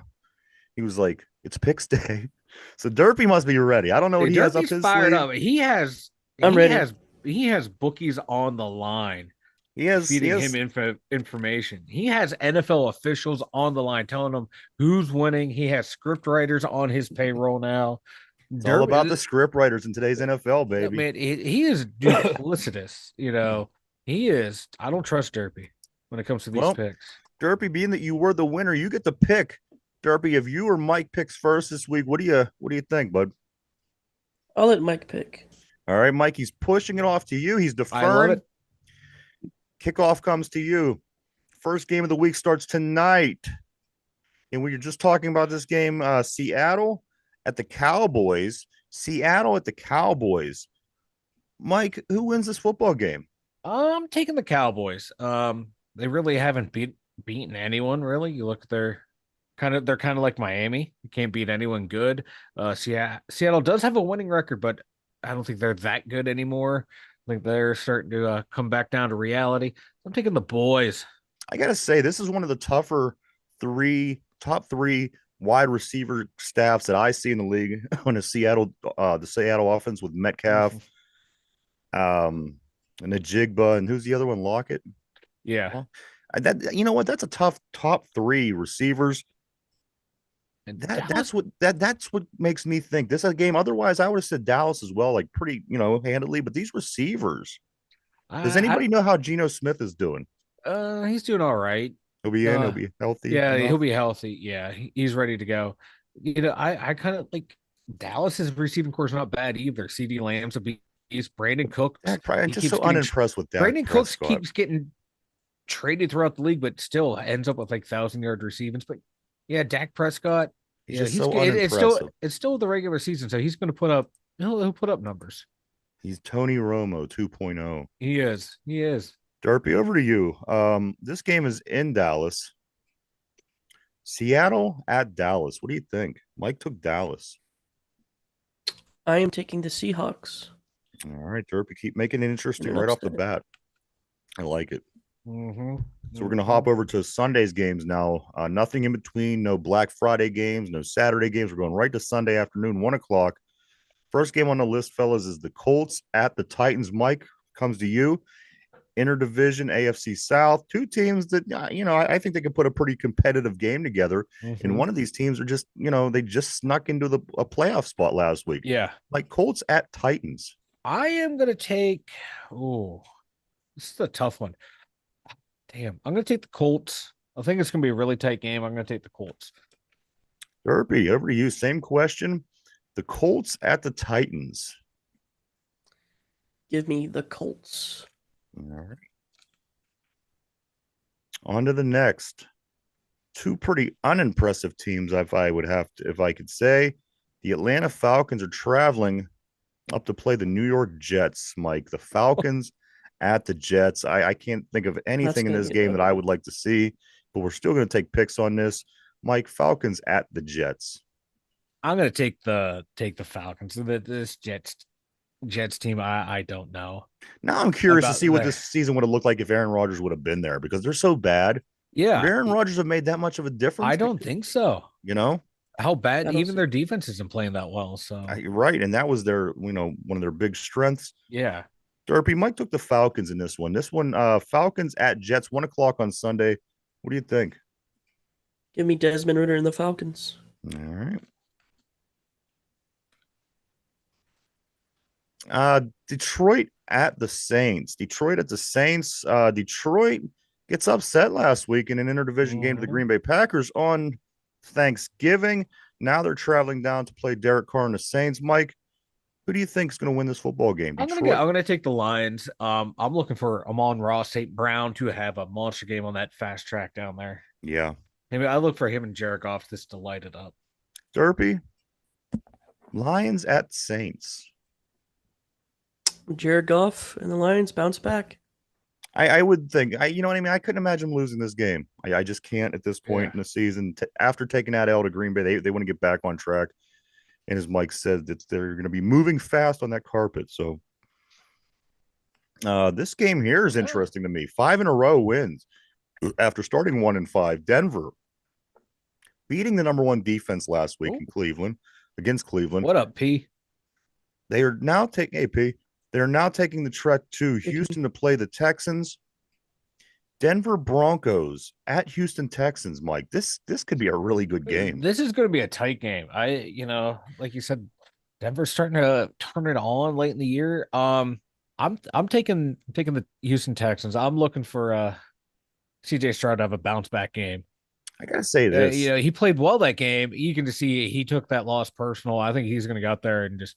Speaker 2: He was like, it's picks day. So Derpy must be ready. I don't know what he has up his
Speaker 1: fired
Speaker 2: sleeve.
Speaker 1: Up.
Speaker 3: I'm ready.
Speaker 1: He has bookies on the line.
Speaker 2: He has
Speaker 1: feeding him information. He has NFL officials on the line telling him who's winning. He has script writers on his payroll now.
Speaker 2: It's all about the script writers in today's NFL, baby.
Speaker 1: Man, he is duplicitous. He is. I don't trust Derpy when it comes to these picks.
Speaker 2: Derpy, being that you were the winner, you get to pick. Derpy, if you or Mike picks first this week, what do you think, bud?
Speaker 3: I'll let Mike pick.
Speaker 2: All right, Mike, he's pushing it off to you. He's deferring.
Speaker 1: I love it.
Speaker 2: Kickoff comes to you. First game of the week starts tonight. And we were just talking about this game, Seattle at the Cowboys. Seattle at the Cowboys. Mike, who wins this football game?
Speaker 1: I'm taking the Cowboys. They really haven't beaten anyone, really. You look at they're kind of like Miami. You can't beat anyone good. Seattle does have a winning record, but I don't think they're that good anymore. I think they're starting to come back down to reality. I'm taking the boys.
Speaker 2: I gotta say, this is one of the tougher top three wide receiver staffs that I see in the league on the Seattle offense with Metcalf, and Najigba, and who's the other one? Lockett.
Speaker 1: Yeah.
Speaker 2: Well, that's a tough top 3 receivers. And that's what makes me think this is a game. Otherwise, I would have said Dallas as well, like pretty, handedly. But these receivers, does anybody know how Geno Smith is doing?
Speaker 1: He's doing all right.
Speaker 2: He'll be he'll be healthy.
Speaker 1: Yeah, he'll be healthy. Yeah, he's ready to go. I kind of like Dallas's receiving core is not bad either. CD Lamb's a beast. Brandon Cooks,
Speaker 2: I'm
Speaker 1: he
Speaker 2: just
Speaker 1: keeps
Speaker 2: so
Speaker 1: getting
Speaker 2: unimpressed with Dak
Speaker 1: Brandon Cooks
Speaker 2: Prescott.
Speaker 1: keeps getting traded throughout the league, but still ends up with like 1,000-yard receivings. But yeah, Dak Prescott,
Speaker 2: He's
Speaker 1: yeah,
Speaker 2: just so unimpressive.
Speaker 1: it's still the regular season, so he's going to put up he'll put up numbers.
Speaker 2: He's Tony Romo 2.0.
Speaker 1: He is. He is.
Speaker 2: Derpy, over to you. This game is in Dallas. Seattle at Dallas. What do you think? Mike took Dallas.
Speaker 3: I am taking the Seahawks.
Speaker 2: All right, Derpy, keep making it interesting right off the bat. I like it.
Speaker 1: Mm-hmm.
Speaker 2: So we're going to hop over to Sunday's games now. Nothing in between. No Black Friday games. No Saturday games. We're going right to Sunday afternoon, 1 o'clock. First game on the list, fellas, is the Colts at the Titans. Mike, comes to you. Interdivision AFC South. Two teams that, I think they could put a pretty competitive game together.
Speaker 1: Mm-hmm.
Speaker 2: And one of these teams are just, they just snuck into a playoff spot last week.
Speaker 1: Yeah.
Speaker 2: Like Colts at Titans.
Speaker 1: I am going to take, this is a tough one. Damn, I'm going to take the Colts. I think it's going to be a really tight game. I'm going to take the Colts.
Speaker 2: Derpy, over to you. Same question. The Colts at the Titans.
Speaker 3: Give me the Colts.
Speaker 2: All right. On to the next. Two pretty unimpressive teams, if I could say. The Atlanta Falcons are traveling up to play the New York Jets, Mike. The Falcons at the Jets. I can't think of anything in this game that I would like to see, but we're still going to take picks on this. Mike, Falcons at the Jets.
Speaker 1: I'm going to take the Falcons. This Jets team, I don't know.
Speaker 2: Now I'm curious to see what this season would have looked like if Aaron Rodgers would have been there, because they're so bad.
Speaker 1: Yeah.
Speaker 2: Would Aaron Rodgers have made that much of a difference?
Speaker 1: I don't think so. How bad even their defense isn't playing that well. So
Speaker 2: right. And that was their, one of their big strengths.
Speaker 1: Yeah.
Speaker 2: Derpy, Mike took the Falcons in this one. This one, Falcons at Jets, 1 o'clock on Sunday. What do you think?
Speaker 3: Give me Desmond Ridder and the Falcons.
Speaker 2: All right. Detroit at the Saints. Detroit gets upset last week in an interdivision game to the Green Bay Packers on Thanksgiving. Now they're traveling down to play Derek Carr and the Saints. Mike, who do you think is going to win this football game?
Speaker 1: I'm going to take the Lions. I'm looking for Amon-Ra St. Brown to have a monster game on that fast track down there.
Speaker 2: Yeah.
Speaker 1: Maybe I look for him and Jared Goff just to light it up.
Speaker 2: Derpy, Lions at Saints.
Speaker 3: Jared Goff and the Lions bounce back.
Speaker 2: I would think, you know what I mean? I couldn't imagine losing this game. I just can't at this point in the season. After taking that L to Green Bay, they want to get back on track. And as Mike said, that they're going to be moving fast on that carpet. So this game here is interesting to me. 5 in a row wins after starting 1-5. Denver beating the number 1 defense last week in Cleveland against Cleveland.
Speaker 1: What up, P?
Speaker 2: They are now taking AP. They're now taking the trek to Houston to play the Texans. Denver Broncos at Houston Texans, Mike. This could be a really good game.
Speaker 1: This is going to be a tight game. Like you said, Denver's starting to turn it on late in the year. I'm taking the Houston Texans. I'm looking for CJ Stroud to have a bounce back game.
Speaker 2: I gotta say this.
Speaker 1: He played well that game. You can just see he took that loss personal. I think he's going to go out there and just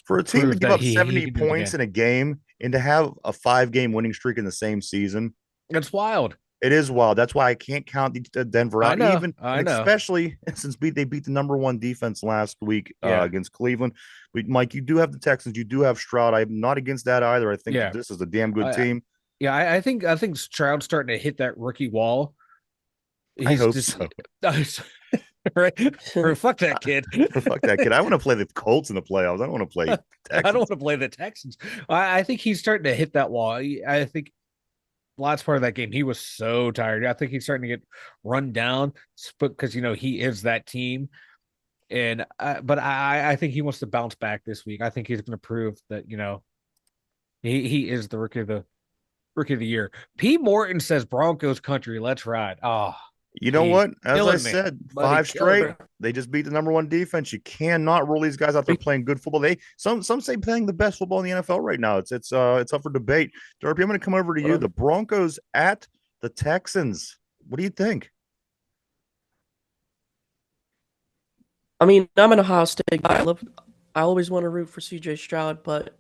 Speaker 2: for a team to give up 70 points in a game and to have a 5-game winning streak in the same season.
Speaker 1: It's wild.
Speaker 2: It is wild. That's why I can't count Denver out.
Speaker 1: I know.
Speaker 2: Especially since they beat the number 1 defense last week against Cleveland. But Mike, you do have the Texans. You do have Stroud. I'm not against that either. I think this is a damn good team.
Speaker 1: I think Stroud's starting to hit that rookie wall.
Speaker 2: I hope so.
Speaker 1: Right? Or fuck that kid.
Speaker 2: Fuck that kid. I want to play the Colts in the playoffs. I don't want to play Texans.
Speaker 1: I don't want to play the Texans. I think he's starting to hit that wall. I think last part of that game, he was so tired. I think he's starting to get run down because, he is that team. And but I think he wants to bounce back this week. I think he's going to prove that, he is the rookie of the year. P. Morton says Broncos country. Let's ride. Oh,
Speaker 2: you know what? As I said, 5 straight. They just beat the number 1 defense. You cannot rule these guys out there playing good football. Some say playing the best football in the NFL right now. It's up for debate. Derpy, I'm going to come over to you. The Broncos at the Texans. What do you think?
Speaker 3: I mean, I'm an Ohio State guy. I always want to root for CJ Stroud, but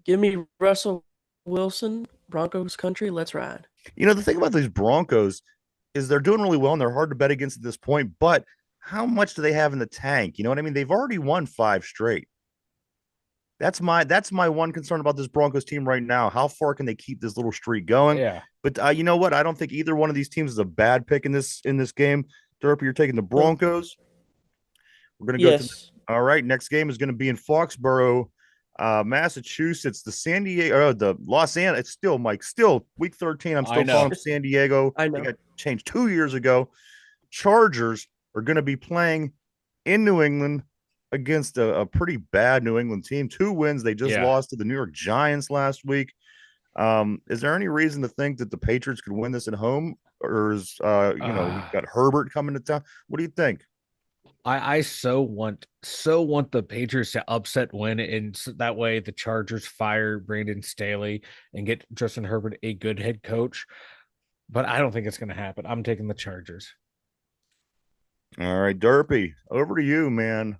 Speaker 3: give me Russell Wilson, Broncos country. Let's ride.
Speaker 2: The thing about these Broncos is they're doing really well and they're hard to bet against at this point, but how much do they have in the tank? You know what I mean? They've already won 5 straight. That's my one concern about this Broncos team right now. How far can they keep this little streak going?
Speaker 1: Yeah.
Speaker 2: But you know what? I don't think either one of these teams is a bad pick in this game. Derpy, you're taking the Broncos. We're gonna go to all right. Next game is going to be in Foxborough, Massachusetts. The San Diego, the Los Angeles. It's still Mike. Still week 13. I'm still calling them San Diego.
Speaker 3: I know.
Speaker 2: They got changed 2 years ago. Chargers are going to be playing in New England against a pretty bad New England team. 2 wins. They just lost to the New York Giants last week. Is there any reason to think that the Patriots could win this at home, or is we've got Herbert coming to town? What do you think?
Speaker 1: I so want the Patriots to upset win, and so that way the Chargers fire Brandon Staley and get Justin Herbert a good head coach. But I don't think it's going to happen. I'm taking the Chargers.
Speaker 2: All right, Derpy, over to you, man.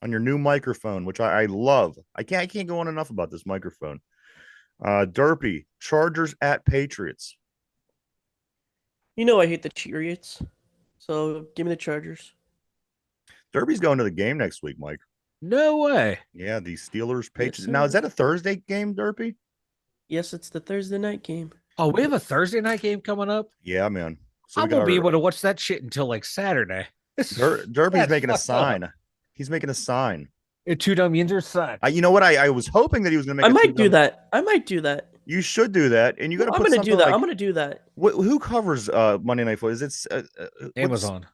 Speaker 2: On your new microphone, which I love. I can't go on enough about this microphone. Derpy, Chargers at Patriots.
Speaker 3: You know I hate the Cheerios, so give me the Chargers.
Speaker 2: Derby's going to the game next week, Mike.
Speaker 1: No way.
Speaker 2: Yeah, the Steelers Patriots.
Speaker 3: Yes,
Speaker 2: now, is that a Thursday game, Derpy?
Speaker 3: Yes, it's the Thursday night game.
Speaker 1: Oh, we have a Thursday night game coming up?
Speaker 2: Yeah, man. So
Speaker 1: I won't be able to watch that shit until like Saturday.
Speaker 2: Derpy's making a sign. He's making a sign.
Speaker 1: A 2 Dum Yinzers sign.
Speaker 2: You know what? I was hoping that he was going to make
Speaker 3: I might do that.
Speaker 2: You should do that. And you got to put
Speaker 3: I'm going to do that.
Speaker 2: Like,
Speaker 3: I'm going to do that.
Speaker 2: Who covers Monday Night Football? Is it
Speaker 1: Amazon?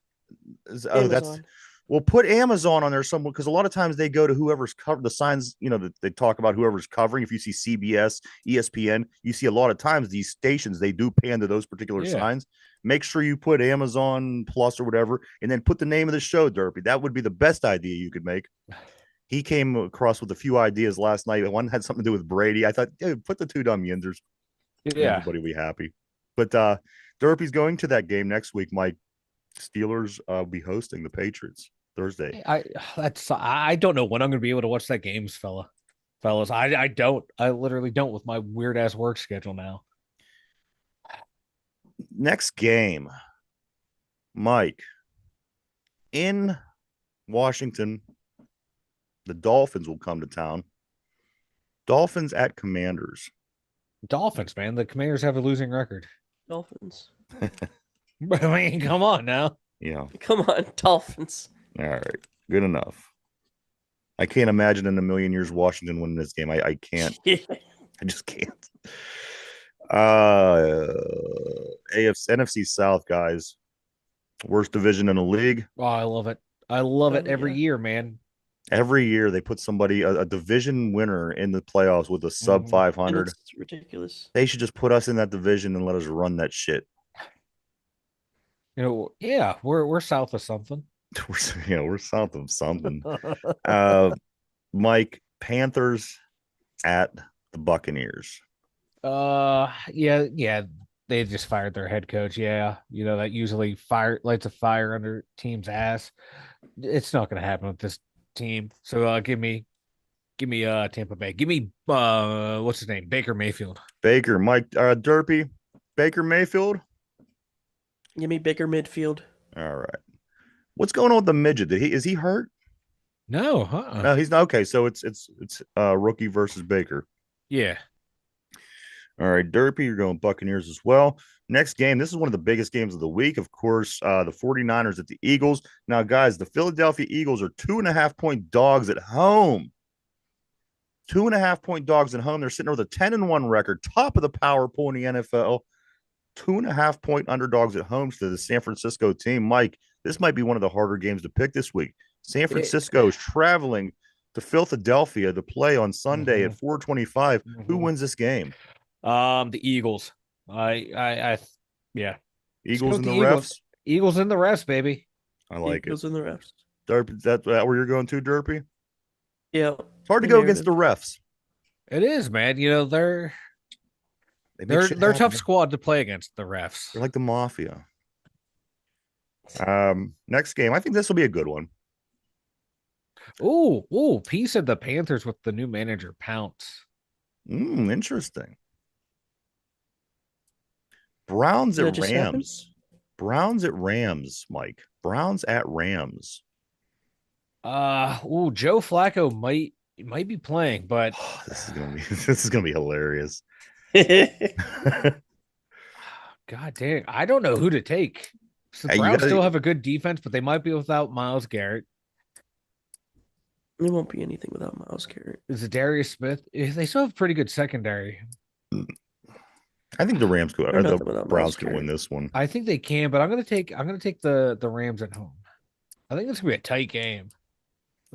Speaker 3: Amazon.
Speaker 2: That's... Well, put Amazon on there somewhere, because a lot of times they go to whoever's covered the signs, that they talk about whoever's covering. If you see CBS, ESPN, you see a lot of times these stations, they do pan to those particular signs. Make sure you put Amazon Plus or whatever, and then put the name of the show, Derpy. That would be the best idea you could make. He came across with a few ideas last night. One had something to do with Brady. I thought, dude, put the 2 Dum Yinzers.
Speaker 1: Yeah.
Speaker 2: Everybody will be happy. But Derpy's going to that game next week, Mike. Steelers will be hosting the Patriots Thursday.
Speaker 1: I don't know when I'm going to be able to watch that games, fellas. I literally don't with my weird ass work schedule now.
Speaker 2: Next game, Mike, in Washington, the Dolphins will come to town. Dolphins at Commanders.
Speaker 1: Dolphins, man. The Commanders have a losing record.
Speaker 3: Dolphins.
Speaker 1: I mean, come on now.
Speaker 2: Yeah.
Speaker 3: Come on, Dolphins.
Speaker 2: All right. Good enough. I can't imagine in a million years Washington winning this game. I can't. I just can't. NFC South, guys. Worst division in the league.
Speaker 1: Oh, I love it. I love it every year, man.
Speaker 2: Every year they put somebody, a division winner in the playoffs with a sub 500.
Speaker 3: It's ridiculous.
Speaker 2: They should just put us in that division and let us run that shit.
Speaker 1: Yeah, we're south of something.
Speaker 2: We're south of something. Mike, Panthers at the Buccaneers.
Speaker 1: Yeah. They just fired their head coach. Yeah, that usually lights a fire under team's ass. It's not going to happen with this team. So give me Tampa Bay. Give me what's his name? Baker Mayfield.
Speaker 2: Baker, Mike, Derpy, Baker Mayfield.
Speaker 3: Give me Baker midfield.
Speaker 2: All right. What's going on with the midget? Is he hurt?
Speaker 1: No,
Speaker 2: No, he's not. Okay, so it's rookie versus Baker.
Speaker 1: Yeah.
Speaker 2: All right, Derpy, you're going Buccaneers as well. Next game, this is one of the biggest games of the week. Of course, the 49ers at the Eagles. Now, guys, the Philadelphia Eagles are 2.5-point dogs at home. 2.5-point dogs at home. They're sitting there with a 10-1 record, top of the power poll in the NFL. 2.5-point underdogs at home to the San Francisco team. Mike, this might be one of the harder games to pick this week. San Francisco is traveling to Philadelphia to play on Sunday at 4:25. Who wins this game?
Speaker 1: The Eagles. Yeah.
Speaker 2: Eagles and the refs.
Speaker 1: Eagles and the refs, baby.
Speaker 2: I like
Speaker 3: Eagles
Speaker 2: it.
Speaker 3: and the refs.
Speaker 2: Derpy, that where you're going to, Derpy?
Speaker 3: Yeah.
Speaker 2: It's hard to go against the refs.
Speaker 1: It is, man. They're a tough squad to play against, the refs.
Speaker 2: They're like the mafia. Next game, I think this will be a good one.
Speaker 1: Piece of the Panthers with the new manager Pounce.
Speaker 2: Interesting. Browns at Rams. Browns at Rams, Mike. Browns at Rams.
Speaker 1: Joe Flacco might be playing, but
Speaker 2: this is gonna be hilarious.
Speaker 1: God dang, I don't know who to take. So the Browns still have a good defense, but they might be without Myles Garrett.
Speaker 3: It won't be anything without Myles Garrett.
Speaker 1: Is it Darius Smith? They still have a pretty good secondary.
Speaker 2: I think the Rams could. Or the Browns could win this one.
Speaker 1: I think they can, but I'm gonna take the Rams at home. I think it's gonna be a tight game.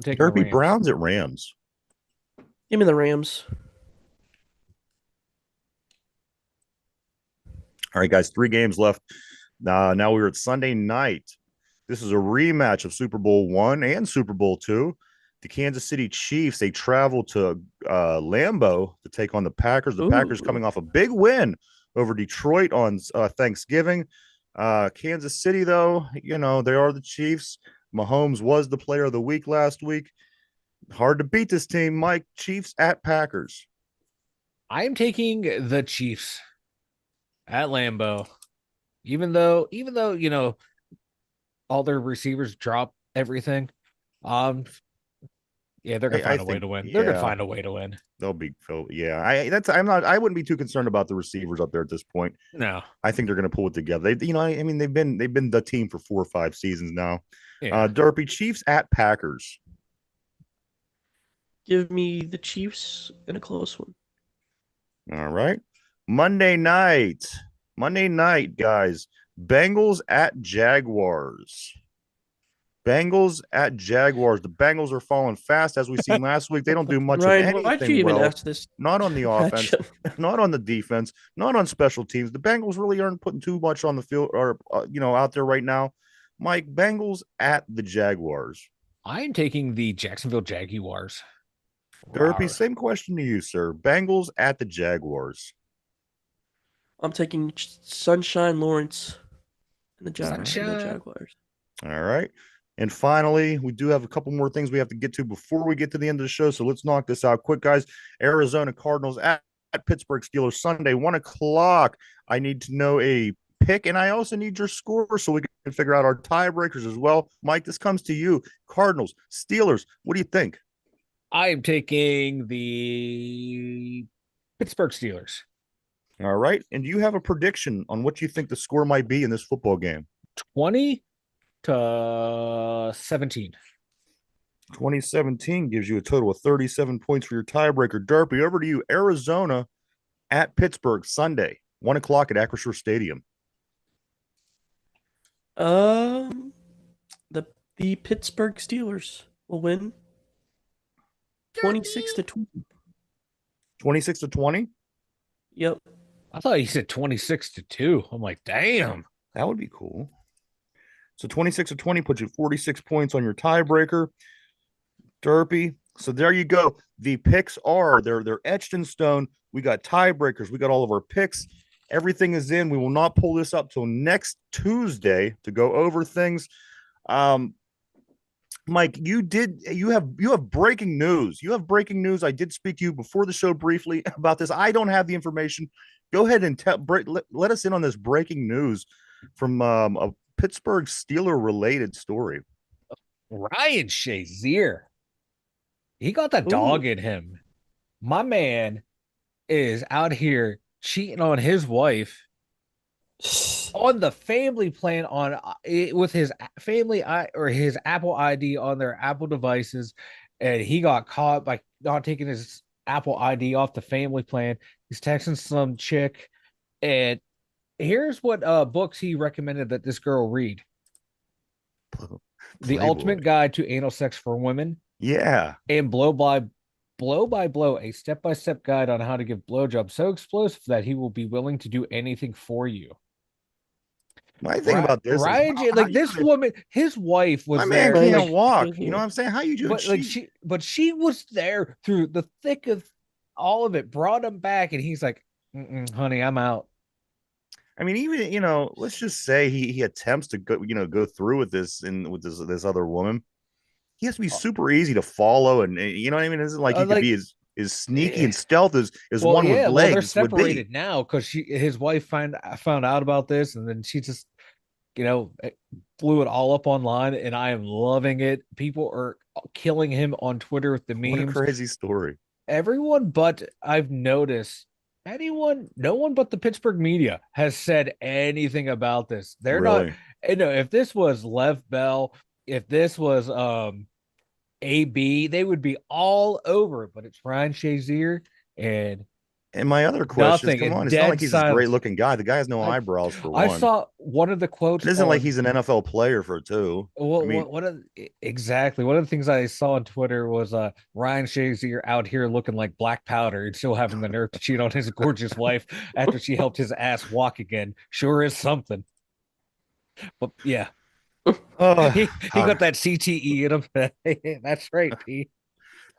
Speaker 2: Derby Browns at Rams.
Speaker 3: Give me the Rams.
Speaker 2: All right, guys, 3 games left. Now we're at Sunday night. This is a rematch of Super Bowl I and Super Bowl II. The Kansas City Chiefs, they travel to Lambeau to take on the Packers. The Packers coming off a big win over Detroit on Thanksgiving. Kansas City, though, they are the Chiefs. Mahomes was the player of the week last week. Hard to beat this team, Mike. Chiefs at Packers.
Speaker 1: I am taking the Chiefs at Lambeau. Even though, all their receivers drop everything. Yeah, they're gonna find a way to win. They're gonna find a way to win.
Speaker 2: They'll be I wouldn't be too concerned about the receivers up there at this point.
Speaker 1: No.
Speaker 2: I think they're gonna pull it together. They've been the team for 4 or 5 seasons now. Yeah. Derpy, Chiefs at Packers.
Speaker 3: Give me the Chiefs in a close one.
Speaker 2: All right. Monday night, guys. Bengals at Jaguars. Bengals at Jaguars. The Bengals are falling fast, as we seen last week. They don't do much of anything.
Speaker 3: Why'd you even ask this?
Speaker 2: Not on the offense, not on the defense, not on special teams. The Bengals really aren't putting too much on the field or out there right now. Mike, Bengals at the Jaguars.
Speaker 1: I am taking the Jacksonville Jaguars.
Speaker 2: Derpy, same question to you, sir. Bengals at the Jaguars.
Speaker 3: I'm taking Sunshine Lawrence and the Jaguars.
Speaker 2: All right. And finally, we do have a couple more things we have to get to before we get to the end of the show. So let's knock this out quick, guys. Arizona Cardinals at Pittsburgh Steelers Sunday, 1:00. I need to know a pick, and I also need your score so we can figure out our tiebreakers as well. Mike, this comes to you. Cardinals, Steelers, what do you think?
Speaker 1: I am taking the Pittsburgh Steelers.
Speaker 2: All right. And do you have a prediction on what you think the score might be in this football game?
Speaker 1: 20-17.
Speaker 2: 2017 gives you a total of 37 points for your tiebreaker. Derpy, over to you. Arizona at Pittsburgh Sunday, 1:00 at Acrisure Stadium.
Speaker 3: The Pittsburgh Steelers will win 26-20.
Speaker 2: 26-20?
Speaker 3: Yep.
Speaker 1: I thought you said 26-2. I'm like, damn.
Speaker 2: That would be cool. So 26-20 puts you 46 points on your tiebreaker. Derpy. So there you go. The picks are they're etched in stone. We got tiebreakers. We got all of our picks. Everything is in. We will not pull this up till next Tuesday to go over things. Mike, you have breaking news. You have breaking news. I did speak to you before the show briefly about this. I don't have the information. Go ahead and let us in on this breaking news from a Pittsburgh Steeler related story.
Speaker 1: Ryan Shazier. He got the dog in him. My man is out here cheating on his wife on the family plan with his family or his Apple ID on their Apple devices, and he got caught by not taking his Apple ID off the family plan. He's texting some chick, and here's what books he recommended that this girl read: The Ultimate Guide to Anal Sex for Women, and Blow by Blow, a step-by-step guide on how to give blowjobs so explosive that he will be willing to do anything for you.
Speaker 2: My thing about this
Speaker 1: Ryan, this woman, his wife was
Speaker 2: there. My man can't walk. You know what I'm saying? How you doing?
Speaker 1: But she was there through the thick of all of it, brought him back, and he's like, honey, I'm out.
Speaker 2: I mean, even let's just say he attempts to go through with this and with this other woman. He has to be super easy to follow, and you know what I mean. It isn't like he could
Speaker 1: like
Speaker 2: be as sneaky
Speaker 1: eh,
Speaker 2: and stealth as
Speaker 1: well,
Speaker 2: one with
Speaker 1: yeah, well, they're
Speaker 2: legs would be.
Speaker 1: separated now because his wife found out about this, and then she just blew it all up online, and I am loving it. People are killing him on Twitter with the
Speaker 2: What a
Speaker 1: memes.
Speaker 2: crazy story.
Speaker 1: Everyone but I've noticed no one but the Pittsburgh media has said anything about this. They're not,
Speaker 2: Really?
Speaker 1: if this was Lev Bell, if this was AB, they would be all over it, but it's Ryan Shazier and
Speaker 2: And my other question is,
Speaker 1: nothing
Speaker 2: come on,
Speaker 1: and
Speaker 2: it's not like
Speaker 1: dead
Speaker 2: he's this great
Speaker 1: silence.
Speaker 2: looking guy. The guy has no
Speaker 1: I
Speaker 2: eyebrows for
Speaker 1: I
Speaker 2: one.
Speaker 1: saw one of the quotes
Speaker 2: It isn't like
Speaker 1: on
Speaker 2: he's an NFL player for two. I mean,
Speaker 1: exactly one of the things I saw on Twitter was Ryan Shazier out here looking like black powder and still having the nerve to cheat on his gorgeous wife after she helped his ass walk again. Sure is something. But yeah, he got that CTE in him. That's right, P.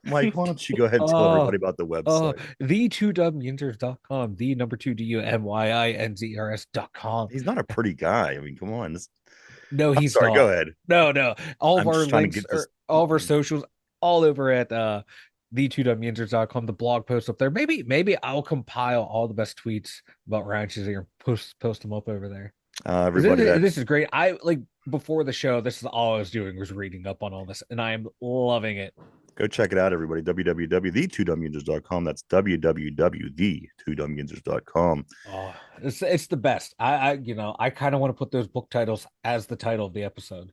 Speaker 2: Mike, why don't you go ahead and tell everybody
Speaker 1: Oh,
Speaker 2: about the
Speaker 1: oh,
Speaker 2: website?
Speaker 1: the two Dumyinzers.com, the number two DUMYINZERS.com.
Speaker 2: He's not a pretty guy. I mean, come on.
Speaker 1: No,
Speaker 2: I'm
Speaker 1: he's
Speaker 2: sorry. Go
Speaker 1: not.
Speaker 2: ahead.
Speaker 1: No. All of
Speaker 2: I'm
Speaker 1: our
Speaker 2: just trying to
Speaker 1: links
Speaker 2: get this.
Speaker 1: are all of our socials all over at the2dumyinzers.com, the blog post up there. Maybe I'll compile all the best tweets about Ryan Shazier and post them up over there.
Speaker 2: Everybody
Speaker 1: This is great. I like before the show, this is all I was doing was reading up on all this, and I am loving it.
Speaker 2: go check it out, everybody. www.the2dumyinzers.com. That's www.the2dumyinzers.com.
Speaker 1: Oh, it's the best. I kind of want to put those book titles as the title of the episode.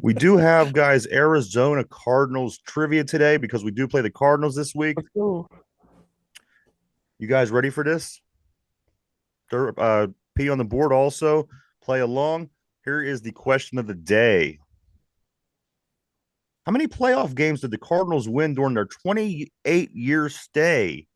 Speaker 2: We do have, guys, Arizona Cardinals trivia today because we do play the Cardinals this week. You guys ready for this? P on the board also. Play along. Here is the question of the day. How many playoff games did the Cardinals win during their 28-year stay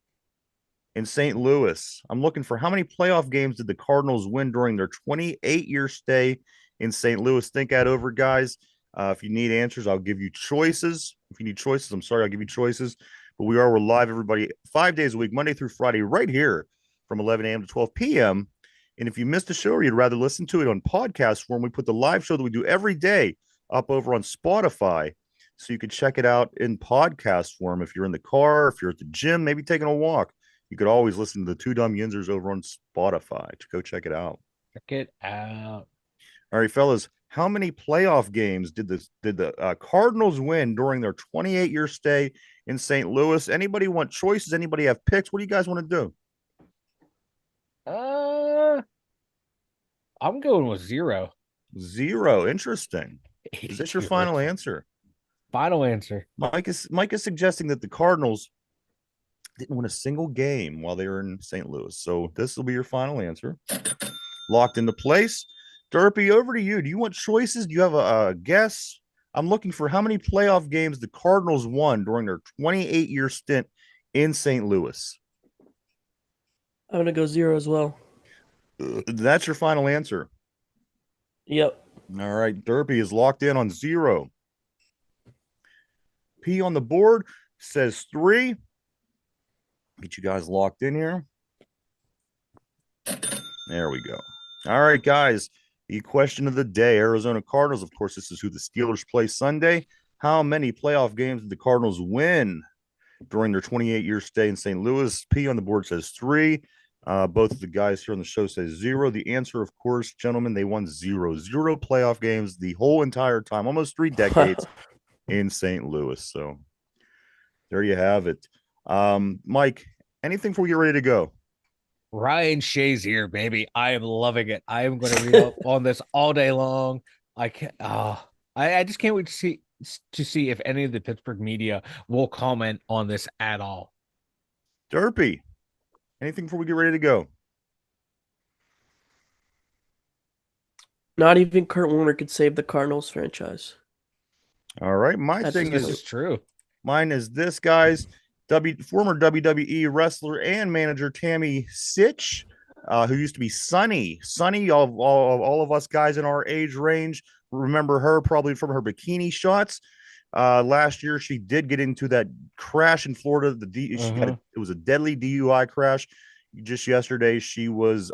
Speaker 2: in St. Louis? I'm looking for how many playoff games did the Cardinals win during their 28-year stay in St. Louis? Think that over, guys. If you need answers, I'll give you choices. If you need choices, I'm sorry, I'll give you choices. But we're live, everybody, 5 days a week, Monday through Friday, right here from 11 a.m. to 12 p.m. And if you missed the show or you'd rather listen to it on podcast form, we put the live show that we do every day up over on Spotify. So you can check it out in podcast form. If you're in the car, if you're at the gym, maybe taking a walk, you could always listen to the Two Dum Yinzers over on Spotify. Go check it out.
Speaker 1: Check it out.
Speaker 2: All right, fellas. How many playoff games did the Cardinals win during their 28-year stay in St. Louis? Anybody want choices? Anybody have picks? What do you guys want to do?
Speaker 1: I'm going with 0.
Speaker 2: 0. Interesting. Is this your final answer?
Speaker 1: Final answer.
Speaker 2: Mike is suggesting that the Cardinals didn't win a single game while they were in St. Louis. So this will be your final answer. Locked into place. Derpy, over to you. Do you want choices? Do you have a guess? I'm looking for how many playoff games the Cardinals won during their 28-year stint in St. Louis.
Speaker 3: I'm going to go 0 as well.
Speaker 2: That's your final answer?
Speaker 3: Yep.
Speaker 2: All right. Derpy is locked in on 0. P on the board says 3. Get you guys locked in here. There we go. All right, guys. The question of the day, Arizona Cardinals. Of course, this is who the Steelers play Sunday. How many playoff games did the Cardinals win during their 28-year stay in St. Louis? P on the board says 3. Both of the guys here on the show say 0. The answer, of course, gentlemen, they won 0 playoff games the whole entire time, almost 3 decades in St. Louis. So there you have it. Mike, anything before we get ready to go?
Speaker 1: Ryan Shazier, baby. I am loving it. I am going to read up on this all day long. I can't. I just can't wait to see if any of the Pittsburgh media will comment on this at all.
Speaker 2: Derpy, anything before we get ready to go?
Speaker 3: Not even Kurt Warner could save the Cardinals franchise.
Speaker 2: All right, my thing is
Speaker 1: true.
Speaker 2: Mine is this, guys. Former WWE wrestler and manager Tammy Sitch, who used to be Sunny. Sunny, all of us guys in our age range remember her probably from her bikini shots. Last year, she did get into that crash in Florida. It was a deadly DUI crash. just yesterday, she was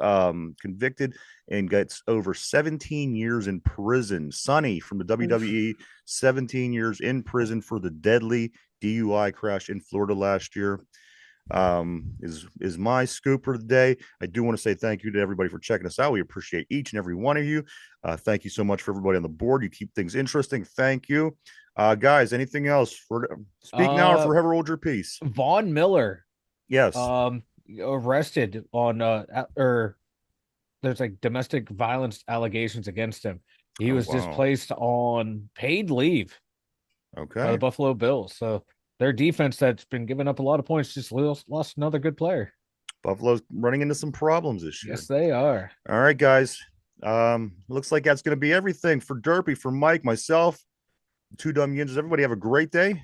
Speaker 2: convicted and gets over 17 years in prison. Sunny from the WWE, 17 years in prison for the deadly DUI crash in Florida last year. Is my scoop for the day. I do want to say thank you to everybody for checking us out. We appreciate each and every one of you. Thank you so much for everybody on the board. You keep things interesting. Thank you. Guys, anything else for speak now or forever hold your peace?
Speaker 1: Von Miller.
Speaker 2: Yes.
Speaker 1: Arrested on or there's like domestic violence allegations against him. He was just placed on paid leave.
Speaker 2: Okay.
Speaker 1: By the Buffalo Bills. So their defense that's been giving up a lot of points just lost another good player.
Speaker 2: Buffalo's running into some problems this year.
Speaker 1: Yes, they are.
Speaker 2: All right, guys. Looks like that's going to be everything for Derpy, for Mike, myself, two Dum Yinzers. Everybody have a great day.